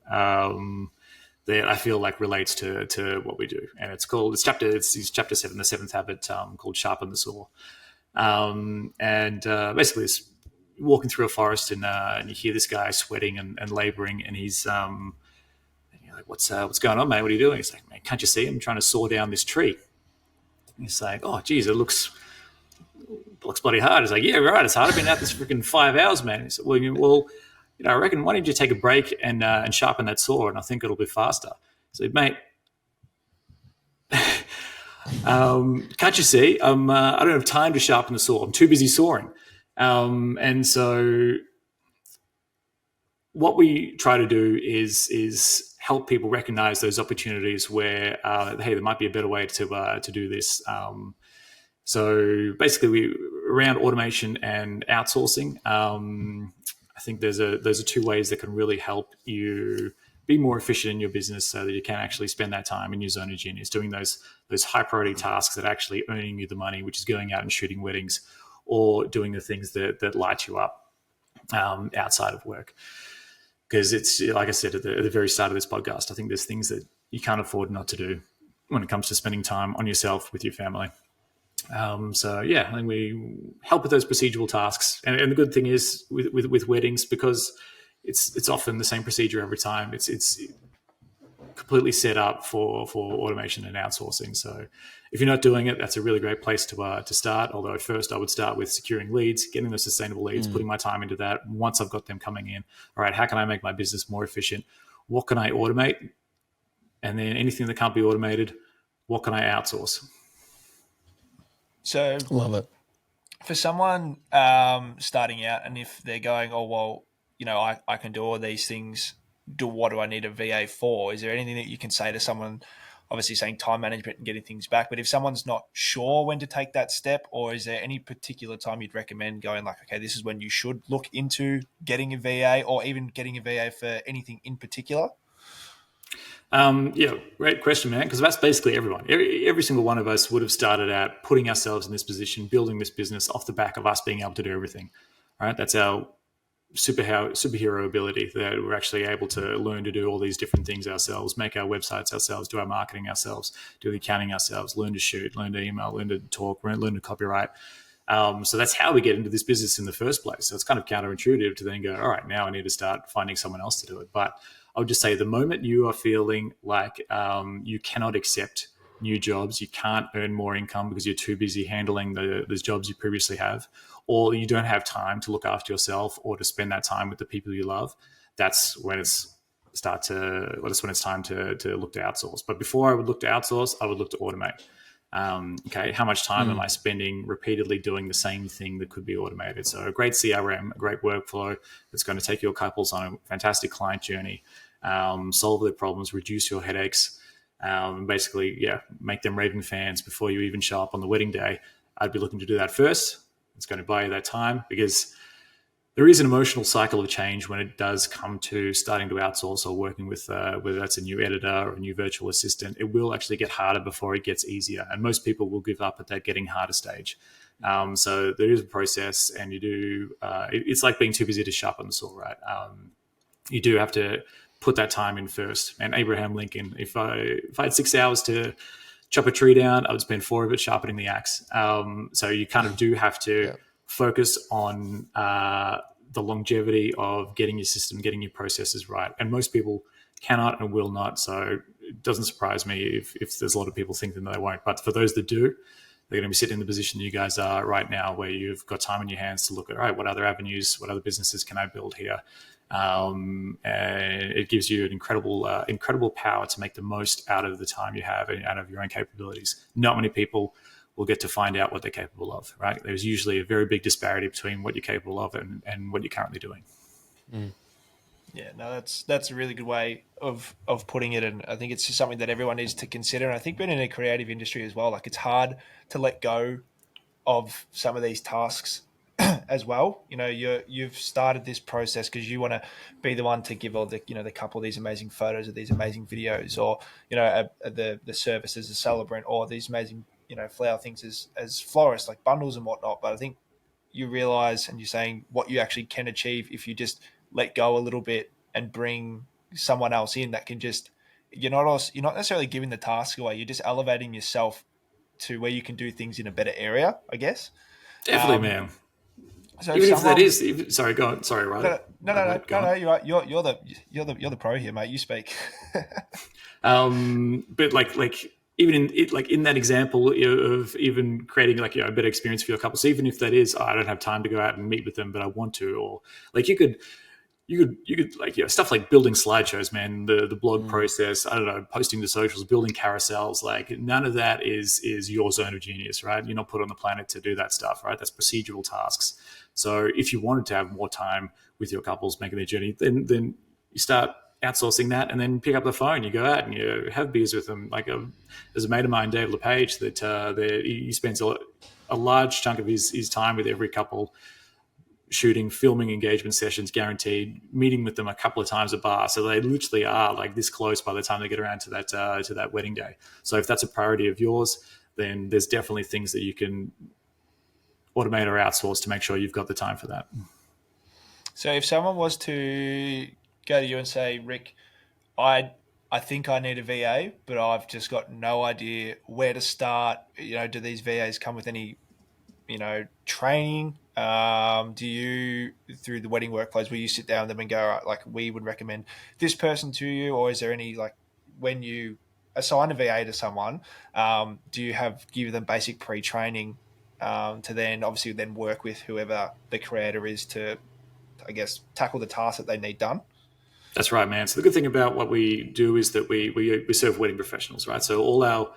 That I feel like relates to what we do, and it's chapter 7, the 7th habit, called Sharpen the Saw. And basically, walking through a forest and you hear this guy sweating and laboring, and he's and you're like, what's going on, mate? What are you doing? He's like, man, can't you see I'm trying to saw down this tree? And he's like, oh, geez, it looks bloody hard. He's like, yeah, right, it's hard. I've been out this freaking 5 hours, man. He said, well, I reckon, why don't you take a break and sharpen that saw, and I think it'll be faster. So, mate, can't you see? I don't have time to sharpen the saw. I'm too busy sawing. And so what we try to do is help people recognize those opportunities where, hey, there might be a better way to do this. So basically, around automation and outsourcing, I think those are two ways that can really help you be more efficient in your business, so that you can actually spend that time in your zone of genius doing those high priority tasks that are actually earning you the money, which is going out and shooting weddings or doing the things that light you up outside of work. Because it's, like I said at the very start of this podcast, I think there's things that you can't afford not to do when it comes to spending time on yourself with your family. So yeah, I think we help with those procedural tasks, and the good thing is with weddings, because it's often the same procedure every time. It's completely set up for automation and outsourcing. So if you're not doing it, that's a really great place to start. Although first I would start with securing leads, getting those sustainable leads, putting my time into that. Once I've got them coming in, all right, how can I make my business more efficient? What can I automate? And then anything that can't be automated, what can I outsource? So Love it. For someone starting out, and if they're going, oh, well, I can do all these things, what do I need a VA for? Is there anything that you can say to someone, obviously saying time management and getting things back, but if someone's not sure when to take that step, or is there any particular time you'd recommend going like, okay, this is when you should look into getting a VA, or even getting a VA for anything in particular? Yeah, great question, man, because that's basically everyone. Every single one of us would have started out putting ourselves in this position, building this business off the back of us being able to do everything, right? That's our superhero ability, that we're actually able to learn to do all these different things ourselves, make our websites ourselves, do our marketing ourselves, do the accounting ourselves, learn to shoot, learn to email, learn to talk, learn to copyright. So that's how we get into this business in the first place. So it's kind of counterintuitive to then go, all right, now I need to start finding someone else to do it. But I would just say the moment you are feeling like you cannot accept new jobs, you can't earn more income because you're too busy handling those jobs you previously have, or you don't have time to look after yourself or to spend that time with the people you love, that's when it's time to look to outsource. But before I would look to outsource, I would look to automate. Okay, how much time am I spending repeatedly doing the same thing that could be automated? So a great CRM, a great workflow that's going to take your couples on a fantastic client journey, solve their problems, reduce your headaches, basically, make them raving fans before you even show up on the wedding day. I'd be looking to do that first. It's going to buy you that time, because there is an emotional cycle of change when it does come to starting to outsource or working with, whether that's a new editor or a new virtual assistant. It will actually get harder before it gets easier. And most people will give up at that getting harder stage. So there is a process, and you do, it's like being too busy to sharpen the saw, right? You do have to put that time in first. And Abraham Lincoln, if I had 6 hours to chop a tree down, I would spend 4 of it sharpening the axe. So you kind of do have to focus on the longevity of getting your system, getting your processes right. And most people cannot and will not. So it doesn't surprise me if there's a lot of people thinking that they won't. But for those that do, they're going to be sitting in the position you guys are right now, where you've got time in your hands to look at, all right, what other avenues, what other businesses can I build here? And it gives you an incredible power to make the most out of the time you have and out of your own capabilities. Not many people will get to find out what they're capable of, right? There's usually a very big disparity between what you're capable of and what you're currently doing. Yeah, no, that's a really good way of putting it, and I think it's just something that everyone needs to consider. And I think being in a creative industry as well, like, it's hard to let go of some of these tasks as well. You've started this process because you want to be the one to give all the the couple these amazing photos of these amazing videos, or the service as a celebrant, or these amazing flower things as florists, like bundles and whatnot. But I think you realize, and you're saying what you actually can achieve if you just let go a little bit and bring someone else in that can just, you're not necessarily giving the task away, you're just elevating yourself to where you can do things in a better area, I guess. Definitely, man. So Even if that is, sorry, go on. Sorry, Riley. No. You're right. You're the pro here, mate. You speak. But like even in it, like in that example of even creating like a better experience for your couple. So even if that is, I don't have time to go out and meet with them, but I want to, or like you could like stuff like building slideshows, man. The blog process, I don't know, posting to socials, building carousels. Like none of that is your zone of genius, right? You're not put on the planet to do that stuff, right? That's procedural tasks. So if you wanted to have more time with your couples making their journey, then you start outsourcing that, and then pick up the phone. You go out and you have beers with them. Like there's a mate of mine, Dave LePage, that he spends a large chunk of his time with every couple, shooting, filming engagement sessions, guaranteed, meeting with them a couple of times at bar. So they literally are like this close by the time they get around to that wedding day. So if that's a priority of yours, then there's definitely things that you can automate or outsource to make sure you've got the time for that. So if someone was to go to you and say, Rick, I think I need a VA, but I've just got no idea where to start. Do these VAs come with any, training? Do you, through the wedding workflows, will you sit down with them and go, all right, like we would recommend this person to you? Or is there any, like when you assign a VA to someone, do you give them basic pre-training to then obviously then work with whoever the creator is to, I guess, tackle the task that they need done? That's right, man. So the good thing about what we do is that we serve wedding professionals, right? So all our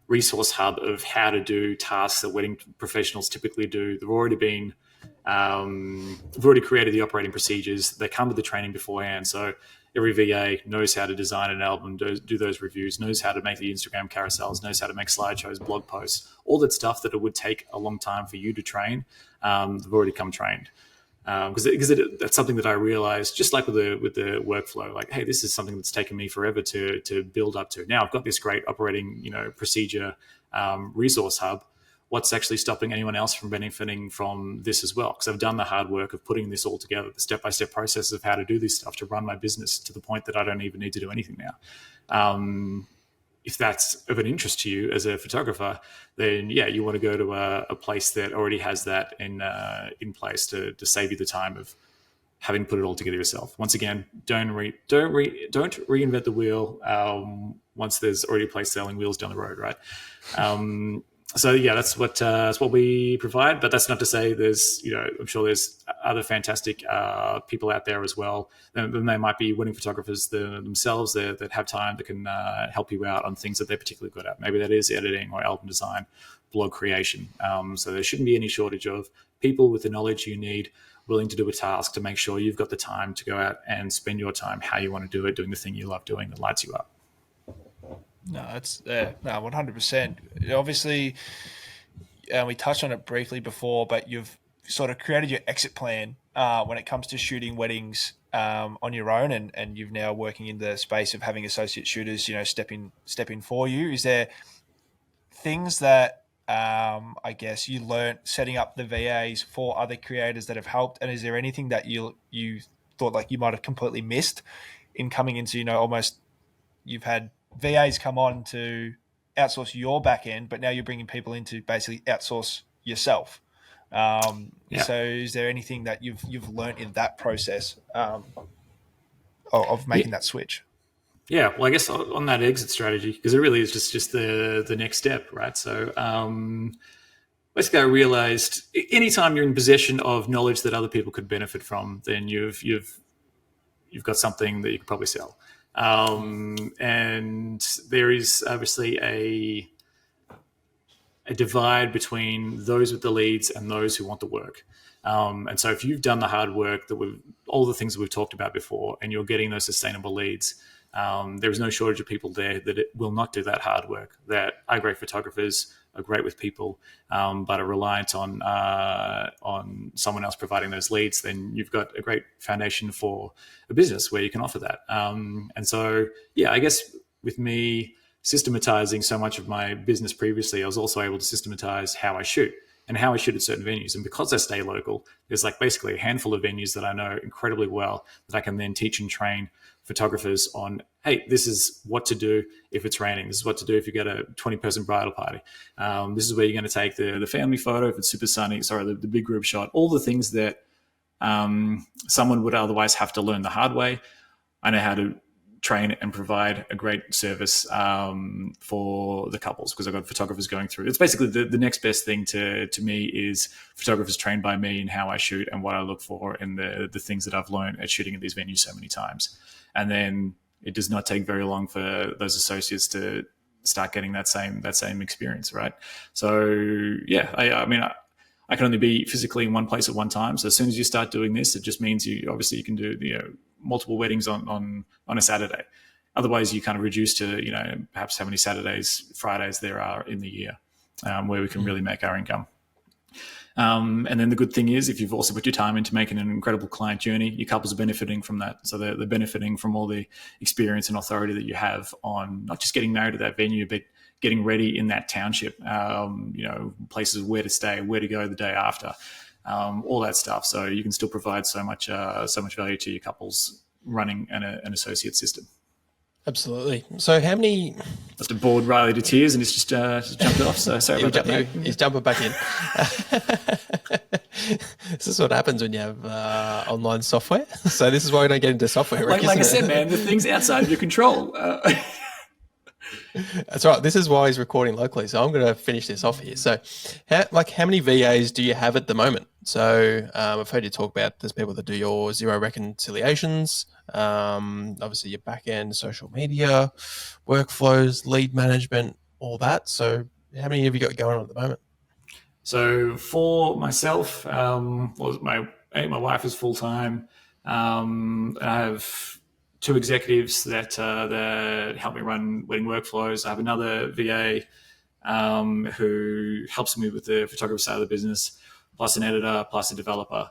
resource hub of how to do tasks that wedding professionals typically do, we've already created the operating procedures. They come with the training beforehand. So every VA knows how to design an album, do those reviews, knows how to make the Instagram carousels, knows how to make slideshows, blog posts, all that stuff that it would take a long time for you to train. They've already come trained. Because that's something that I realized, just like with the workflow, like, hey, this is something that's taken me forever to build up to. Now I've got this great operating, procedure resource hub. What's actually stopping anyone else from benefiting from this as well? Because I've done the hard work of putting this all together, the step-by-step process of how to do this stuff to run my business to the point that I don't even need to do anything now. If that's of an interest to you as a photographer, then yeah, you want to go to a place that already has that in place to save you the time of having put it all together yourself. Once again, don't reinvent the wheel once there's already a place selling wheels down the road, right? So yeah, that's what we provide. But that's not to say there's, I'm sure there's other fantastic people out there as well. And they might be wedding photographers themselves that have time that can help you out on things that they're particularly good at. Maybe that is editing or album design, blog creation. So there shouldn't be any shortage of people with the knowledge you need, willing to do a task to make sure you've got the time to go out and spend your time how you want to do it, doing the thing you love doing that lights you up. No, it's 100%. Obviously, we touched on it briefly before, but you've sort of created your exit plan when it comes to shooting weddings on your own, and you've now working in the space of having associate shooters, step in for you. Is there things that I guess you learnt setting up the VAs for other creators that have helped, and is there anything that you thought like you might have completely missed in coming into, almost you've had VAs come on to outsource your back end, but now you're bringing people in to basically outsource yourself. So is there anything that you've learned in that process of making that switch? Yeah, well, I guess on that exit strategy, because it really is just the next step, right? So basically, I realized anytime you're in possession of knowledge that other people could benefit from, then you've got something that you could probably sell. And there is obviously a divide between those with the leads and those who want the work. And so if you've done the hard work all the things that we've talked about before, and you're getting those sustainable leads, there is no shortage of people there that it will not do that hard work, that are great photographers, are great with people, but are reliant on someone else providing those leads. Then you've got a great foundation for a business where you can offer that. And so, yeah, I guess with me systematizing so much of my business previously, I was also able to systematize how I shoot and how I shoot at certain venues. And because I stay local, there's like basically a handful of venues that I know incredibly well that I can then teach and train photographers on, hey, this is what to do if it's raining. This is what to do if you get a 20-person bridal party. This is where you're going to take the family photo if it's super sunny. Sorry, the big group shot. All the things that someone would otherwise have to learn the hard way. I know how to train and provide a great service for the couples because I've got photographers going through. It's basically the next best thing to me is photographers trained by me in how I shoot and what I look for and the things that I've learned at shooting at these venues so many times. And then it does not take very long for those associates to start getting that same experience, right? So yeah, I mean, I can only be physically in one place at one time. So as soon as you start doing this, it just means you can do multiple weddings on a Saturday. Otherwise, you kind of reduce to perhaps how many Saturdays, Fridays there are in the year where we can really make our income. And then the good thing is, if you've also put your time into making an incredible client journey, your couples are benefiting from that. So they're benefiting from all the experience and authority that you have on not just getting married at that venue, but getting ready in that township, places where to stay, where to go the day after, all that stuff. So you can still provide so much value to your couples running an associate system. Absolutely. So how many... Must have bored Riley to tears and he's just jumped off. So sorry about that. He's jumping back in. This is what happens when you have online software. So this is why we don't get into software. Like I said, man, the thing's outside of your control. That's right. This is why he's recording locally. So I'm going to finish this off here. So how many VAs do you have at the moment? So I've heard you talk about there's people that do your zero reconciliations, obviously your back end, social media, workflows, lead management, all that. So how many have you got going on at the moment? So for myself, my wife is full-time. I have 2 executives that help me run wedding workflows. I have another VA who helps me with the photography side of the business, plus an editor, plus a developer,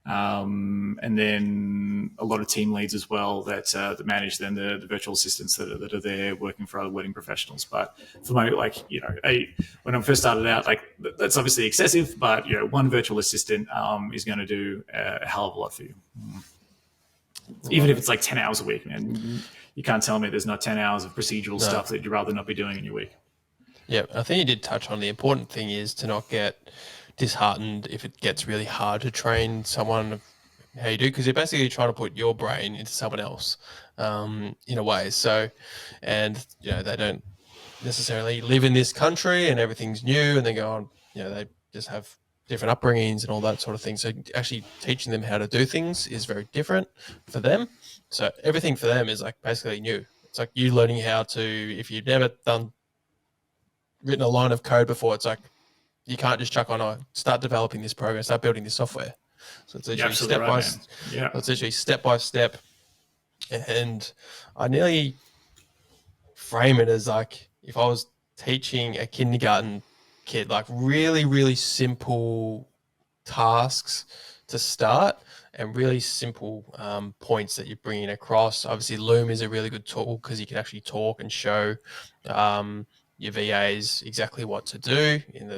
and then a lot of team leads as well that manage then the virtual assistants that are there working for other wedding professionals. But for my when I first started out, that's obviously excessive, but one virtual assistant is going to do a hell of a lot for you. Even if it's 10 hours a week, man, you can't tell me there's not 10 hours of procedural stuff that you'd rather not be doing in your week. Yeah, I think you did touch on the important thing is to not get disheartened if it gets really hard to train someone how you do, because you're basically trying to put your brain into someone else in a way. So, and they don't necessarily live in this country and everything's new, and they go on, they just have different upbringings and all that sort of thing. So actually teaching them how to do things is very different for them. So everything for them is basically new. It's like you learning how to, if you've never written a line of code before, it's like you can't just chuck on, start developing this program, start building this software. So it's literally it's literally step by step. And I nearly frame it as if I was teaching a kindergarten kid, really, really simple tasks to start and really simple points that you're bringing across. Obviously, Loom is a really good tool because you can actually talk and show your VAs exactly what to do in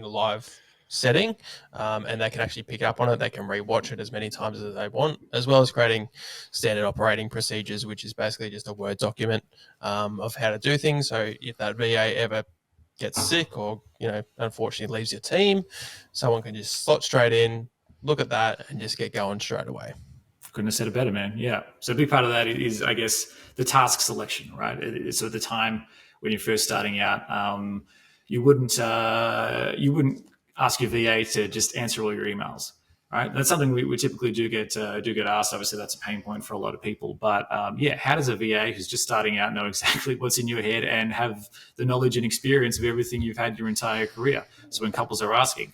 a live setting, and they can actually pick up on it. They can rewatch it as many times as they want, as well as creating standard operating procedures, which is basically just a Word document of how to do things. So if that VA ever gets sick or unfortunately leaves your team, someone can just slot straight in, look at that, and just get going straight away. Couldn't have said it better, man. Yeah. So a big part of that is, I guess, the task selection, right? So at the time when you're first starting out, you wouldn't ask your VA to just answer all your emails, right? That's something we typically do get asked. Obviously, that's a pain point for a lot of people. But how does a VA who's just starting out know exactly what's in your head and have the knowledge and experience of everything you've had your entire career? So when couples are asking,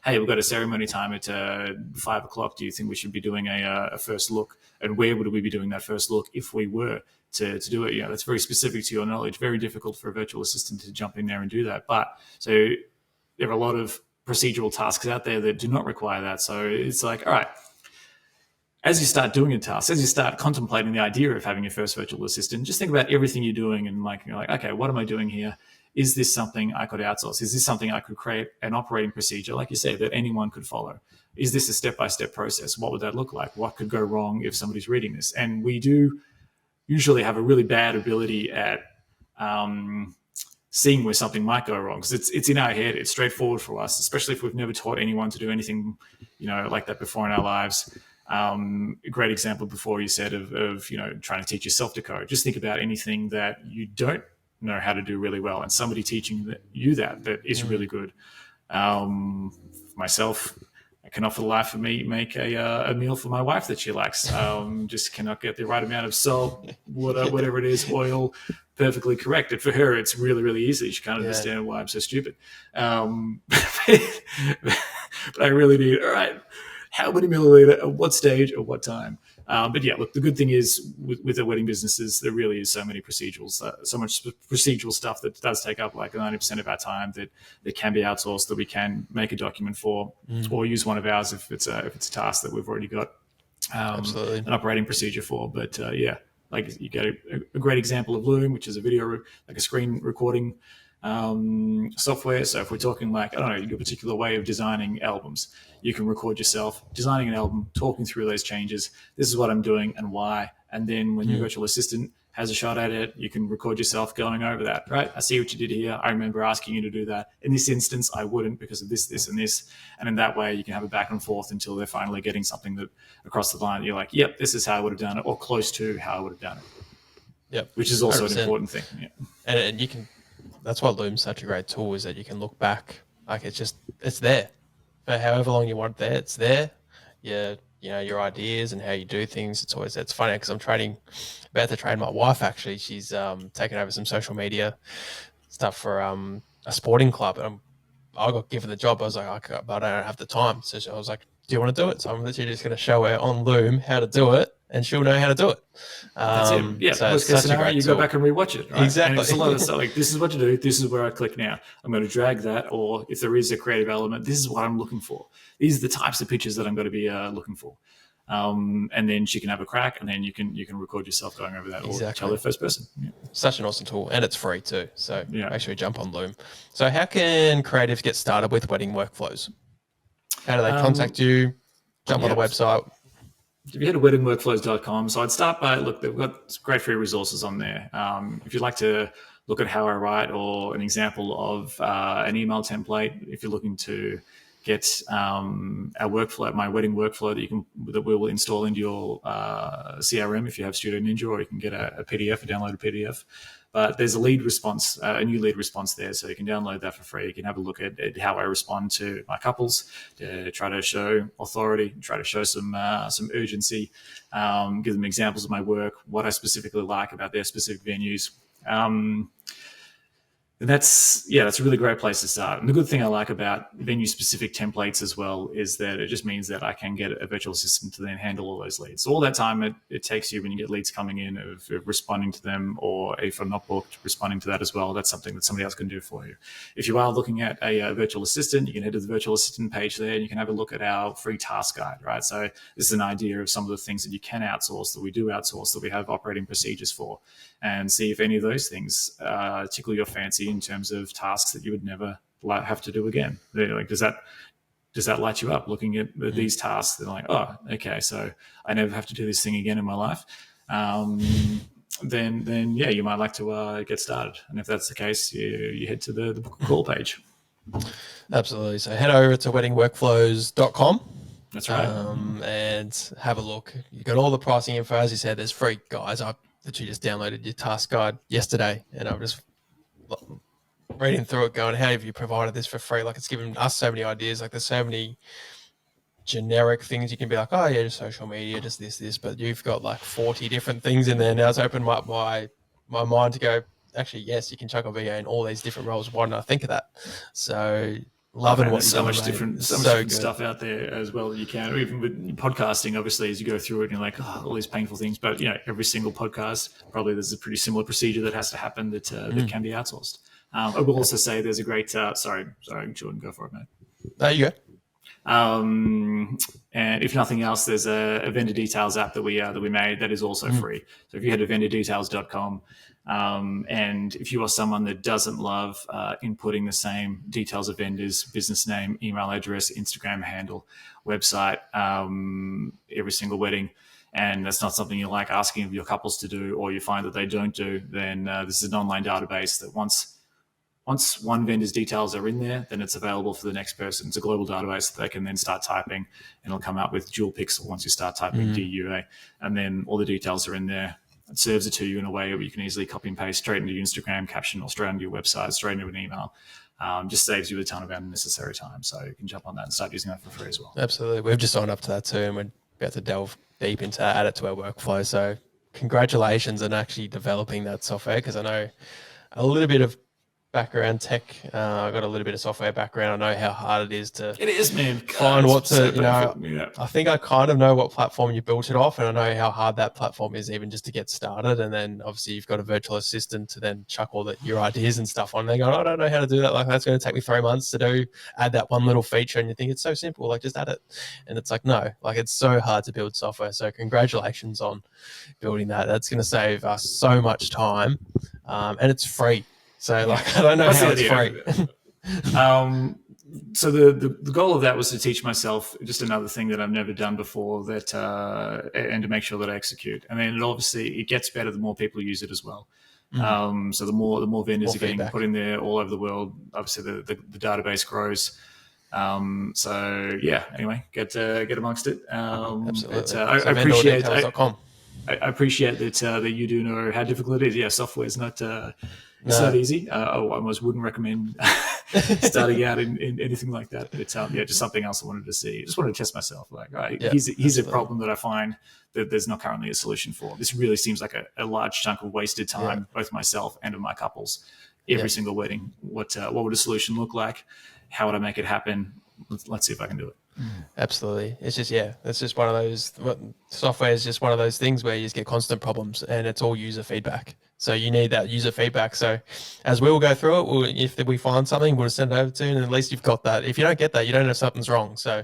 hey, we've got a ceremony time at 5 o'clock. Do you think we should be doing a first look? And where would we be doing that first look if we were to do it? That's very specific to your knowledge. Very difficult for a virtual assistant to jump in there and do that. But so there are a lot of procedural tasks out there that do not require that. So it's all right, as you start doing a task, as you start contemplating the idea of having your first virtual assistant, just think about everything you're doing and okay, what am I doing here? Is this something I could outsource? Is this something I could create an operating procedure, like you said, that anyone could follow? Is this a step-by-step process? What would that look like? What could go wrong if somebody's reading this? And we do usually have a really bad ability at seeing where something might go wrong, because it's in our head. It's straightforward for us, especially if we've never taught anyone to do anything, like that before in our lives. A great example before you said of trying to teach yourself to code. Just think about anything that you don't know how to do really well, and somebody teaching you that is really good. Myself, I cannot for the life of me make a meal for my wife that she likes. Just cannot get the right amount of salt, water, whatever it is, oil, perfectly correct. And for her, it's really, really easy. She can't understand why I'm so stupid. But I really need, all right, how many milliliter, at what stage, at what time? But yeah, look, the good thing is with the wedding businesses, there really is so many procedurals, so much procedural stuff that does take up like 90% of our time that can be outsourced, that we can make a document for, or use one of ours if it's a task that we've already got an operating procedure for. But like you get a great example of Loom, which is a video, like a screen recording software. So if we're talking like, I don't know, your particular way of designing albums, you can record yourself designing an album, talking through those changes. This is what I'm doing and why. And then when your virtual assistant has a shot at it, you can record yourself going over that, right? I see what you did here. I remember asking you to do that. In this instance, I wouldn't because of this, this, and this. And in that way, you can have a back and forth until they're finally getting something that across the line, you're like, yep, this is how I would have done it, or close to how I would have done it. Yep. Which is also 100%. An important thing. Yeah. And you can, that's why Loom's such a great tool, is that you can look back. Like it's there for however long you want it there. It's there. Yeah. Your ideas and how you do things. It's funny because I'm about to train my wife. Actually, she's taken over some social media stuff for a sporting club, and I got given the job. I was like, but I don't have the time. So I was like, do you want to do it? So I'm literally just going to show her on Loom how to do it, and she'll know how to do it. That's it. Yeah. So worst case scenario, you go back and rewatch it. Right? Exactly. And it's a lot of stuff like, this is what to do. This is where I click now. I'm going to drag that, or if there is a creative element, this is what I'm looking for. These are the types of pictures that I'm going to be looking for. And then she can have a crack, and then you can record yourself going over that, or tell her first person. Yeah. Such an awesome tool, and it's free too. So make sure you jump on Loom. So how can creatives get started with wedding workflows? How do they contact you? Jump on the website. If you head to weddingworkflows.com, so I'd start by, look, they've got great free resources on there. If you'd like to look at how I write, or an example of an email template, if you're looking to get our workflow, my wedding workflow that we will install into your CRM if you have Studio Ninja, or you can get a PDF, a downloaded PDF. But there's a lead response, a new lead response there, so you can download that for free. You can have a look at how I respond to my couples, to try to show authority, try to show some urgency, give them examples of my work, what I specifically like about their specific venues. That's a really great place to start. And the good thing I like about venue-specific templates as well is that it just means that I can get a virtual assistant to then handle all those leads. So all that time it takes you when you get leads coming in of responding to them, or if I'm not booked, responding to that as well. That's something that somebody else can do for you. If you are looking at a virtual assistant, you can head to the virtual assistant page there, and you can have a look at our free task guide, right? So this is an idea of some of the things that you can outsource, that we do outsource, that we have operating procedures for, and see if any of those things tickle your fancy in terms of tasks that you would never have to do again. Like, does that light you up looking at these tasks? They're like, oh, okay, so I never have to do this thing again in my life. Then you might like to get started. And if that's the case, you head to the book call page. Absolutely. So head over to weddingworkflows.com. That's right. And have a look. You got all the pricing info. As you said, there's free guides. I literally just downloaded your task guide yesterday, and I'm just reading through it going, how have you provided this for free? Like, it's given us so many ideas. Like, there's so many generic things you can be like, oh yeah, just social media, just this, but you've got like 40 different things in there. Now it's opened up my mind to go, actually, yes, you can chuck a VA in all these different roles. Why didn't I think of that? So loving what so much different stuff out there as well that you can. Even with podcasting, obviously, as you go through it, you're like, oh, all these painful things. But every single podcast, probably there's a pretty similar procedure that has to happen that can be outsourced. I will also say there's a great. Sorry, Jordan, go for it, mate. There you go. And if nothing else, there's a vendor details app that we made that is also free. So if you head to vendordetails.com, and if you are someone that doesn't love inputting the same details of vendors, business name, email address, Instagram handle, website, every single wedding, and that's not something you like asking of your couples to do, or you find that they don't do, then this is an online database that once one vendor's details are in there, then it's available for the next person. It's a global database that they can then start typing, and it'll come out with dual pixel once you start typing DUA, and then all the details are in there. It serves it to you in a way where you can easily copy and paste straight into your Instagram caption or straight into your website, straight into an email. Just saves you a ton of unnecessary time. So you can jump on that and start using that for free as well. Absolutely. We've just signed up to that too, and we're about to delve deep into add it to our workflow. So congratulations on actually developing that software, because I know a little bit of background tech. I've got a little bit of software background. I know how hard it is to man. find what to, Yeah. I think I kind of know what platform you built it off, and I know how hard that platform is even just to get started. And then obviously you've got a virtual assistant to then chuck all your ideas and stuff on. And they go, I don't know how to do that. Like, that's going to take me 3 months to do, add that one little feature. And you think it's so simple, like just add it. And it's like, no, like it's so hard to build software. So congratulations on building that. That's going to save us so much time. And it's free. So like, I don't know how it's free. So the goal of that was to teach myself just another thing that I've never done before, that and to make sure that I execute. And then it gets better the more people use it as well. So the more vendors are getting put in there all over the world, obviously the database grows. So yeah, anyway, get amongst it. Absolutely. I appreciate that you do know how difficult it is. Yeah, software is not it's not easy. I almost wouldn't recommend starting out in anything like that. But it's just something else I wanted to see. I just wanted to test myself. Like, here's a problem that I find that there's not currently a solution for. This really seems like a large chunk of wasted time, both myself and of my couples. Every single wedding. What would a solution look like? How would I make it happen? Let's see if I can do it. Absolutely. It's just one of those, software is just one of those things where you just get constant problems, and it's all user feedback. So you need that user feedback. So as we will go through it, if we find something, we'll send it over to you, and at least you've got that. If you don't get that, you don't know something's wrong. So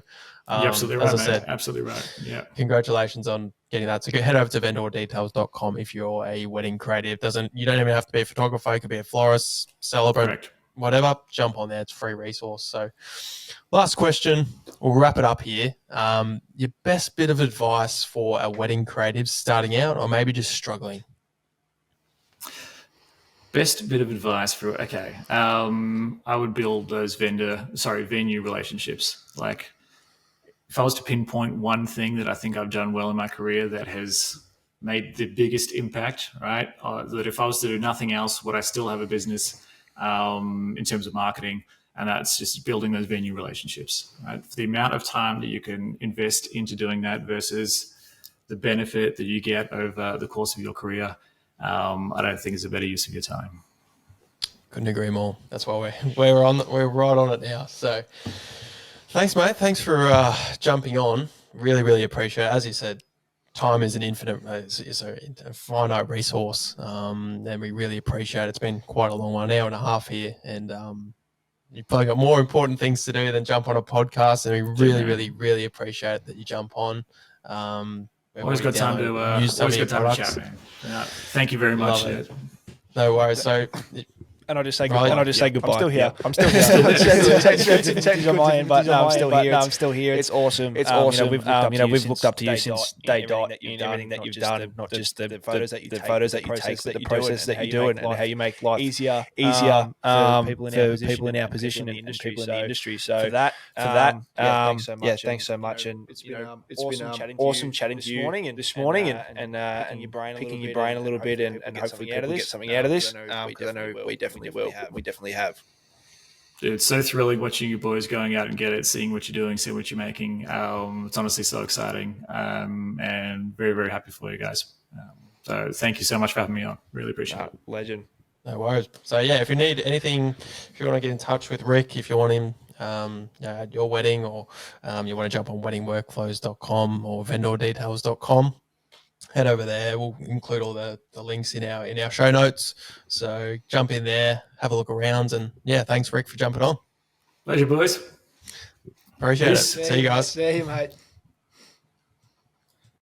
you're absolutely right, as I said, absolutely right. Yeah. Congratulations on getting that. So head over to vendordetails.com if you're a wedding creative. You don't even have to be a photographer. You could be a florist, celebrant. Correct. Whatever, jump on there. It's a free resource. So last question, we'll wrap it up here. Your best bit of advice for a wedding creative starting out, or maybe just struggling? Best bit of advice I would build those venue relationships. Like, if I was to pinpoint one thing that I think I've done well in my career that has made the biggest impact, right? That if I was to do nothing else, would I still have a business in terms of marketing? And that's just building those venue relationships, right? For the amount of time that you can invest into doing that versus the benefit that you get over the course of your career, I don't think it's a better use of your time. Couldn't agree more. That's why we're right on it now. So thanks, mate. Thanks for jumping on. Really, really appreciate it. As you said, time is an a finite resource, and we really appreciate it. It's been quite a long 1 hour and a half here, and you've probably got more important things to do than jump on a podcast, and we really, really, really appreciate that you jump on. Always got time to chat, man. Thank you very much. No worries. So. And I'll just say goodbye. I'm still here. Yeah. I'm still here. Technically on my end, but no, I'm still here. It's awesome. It's awesome. We've looked up to you since day dot in everything that you've done, not just the photos that you take, but the process that you do, and how you make life easier for people in our position and people in the industry. So for that, thanks so much. And it's been awesome chatting to you this morning, and picking your brain a little bit, and hopefully people get something out of this. Because I know we definitely have. Dude, it's so thrilling watching you boys going out and get it, seeing what you're doing, seeing what you're making. It's honestly so exciting, and very, very happy for you guys. So thank you so much for having me on. Really appreciate it. Legend. No worries. So yeah, if you need anything, if you want to get in touch with Rick, if you want him at your wedding, or you want to jump on weddingworkflows.com or vendordetails.com, head over there. We'll include all the links in our show notes. So jump in there, have a look around, and yeah, thanks Rick for jumping on. Pleasure, boys. Appreciate it. See you guys. See you, mate.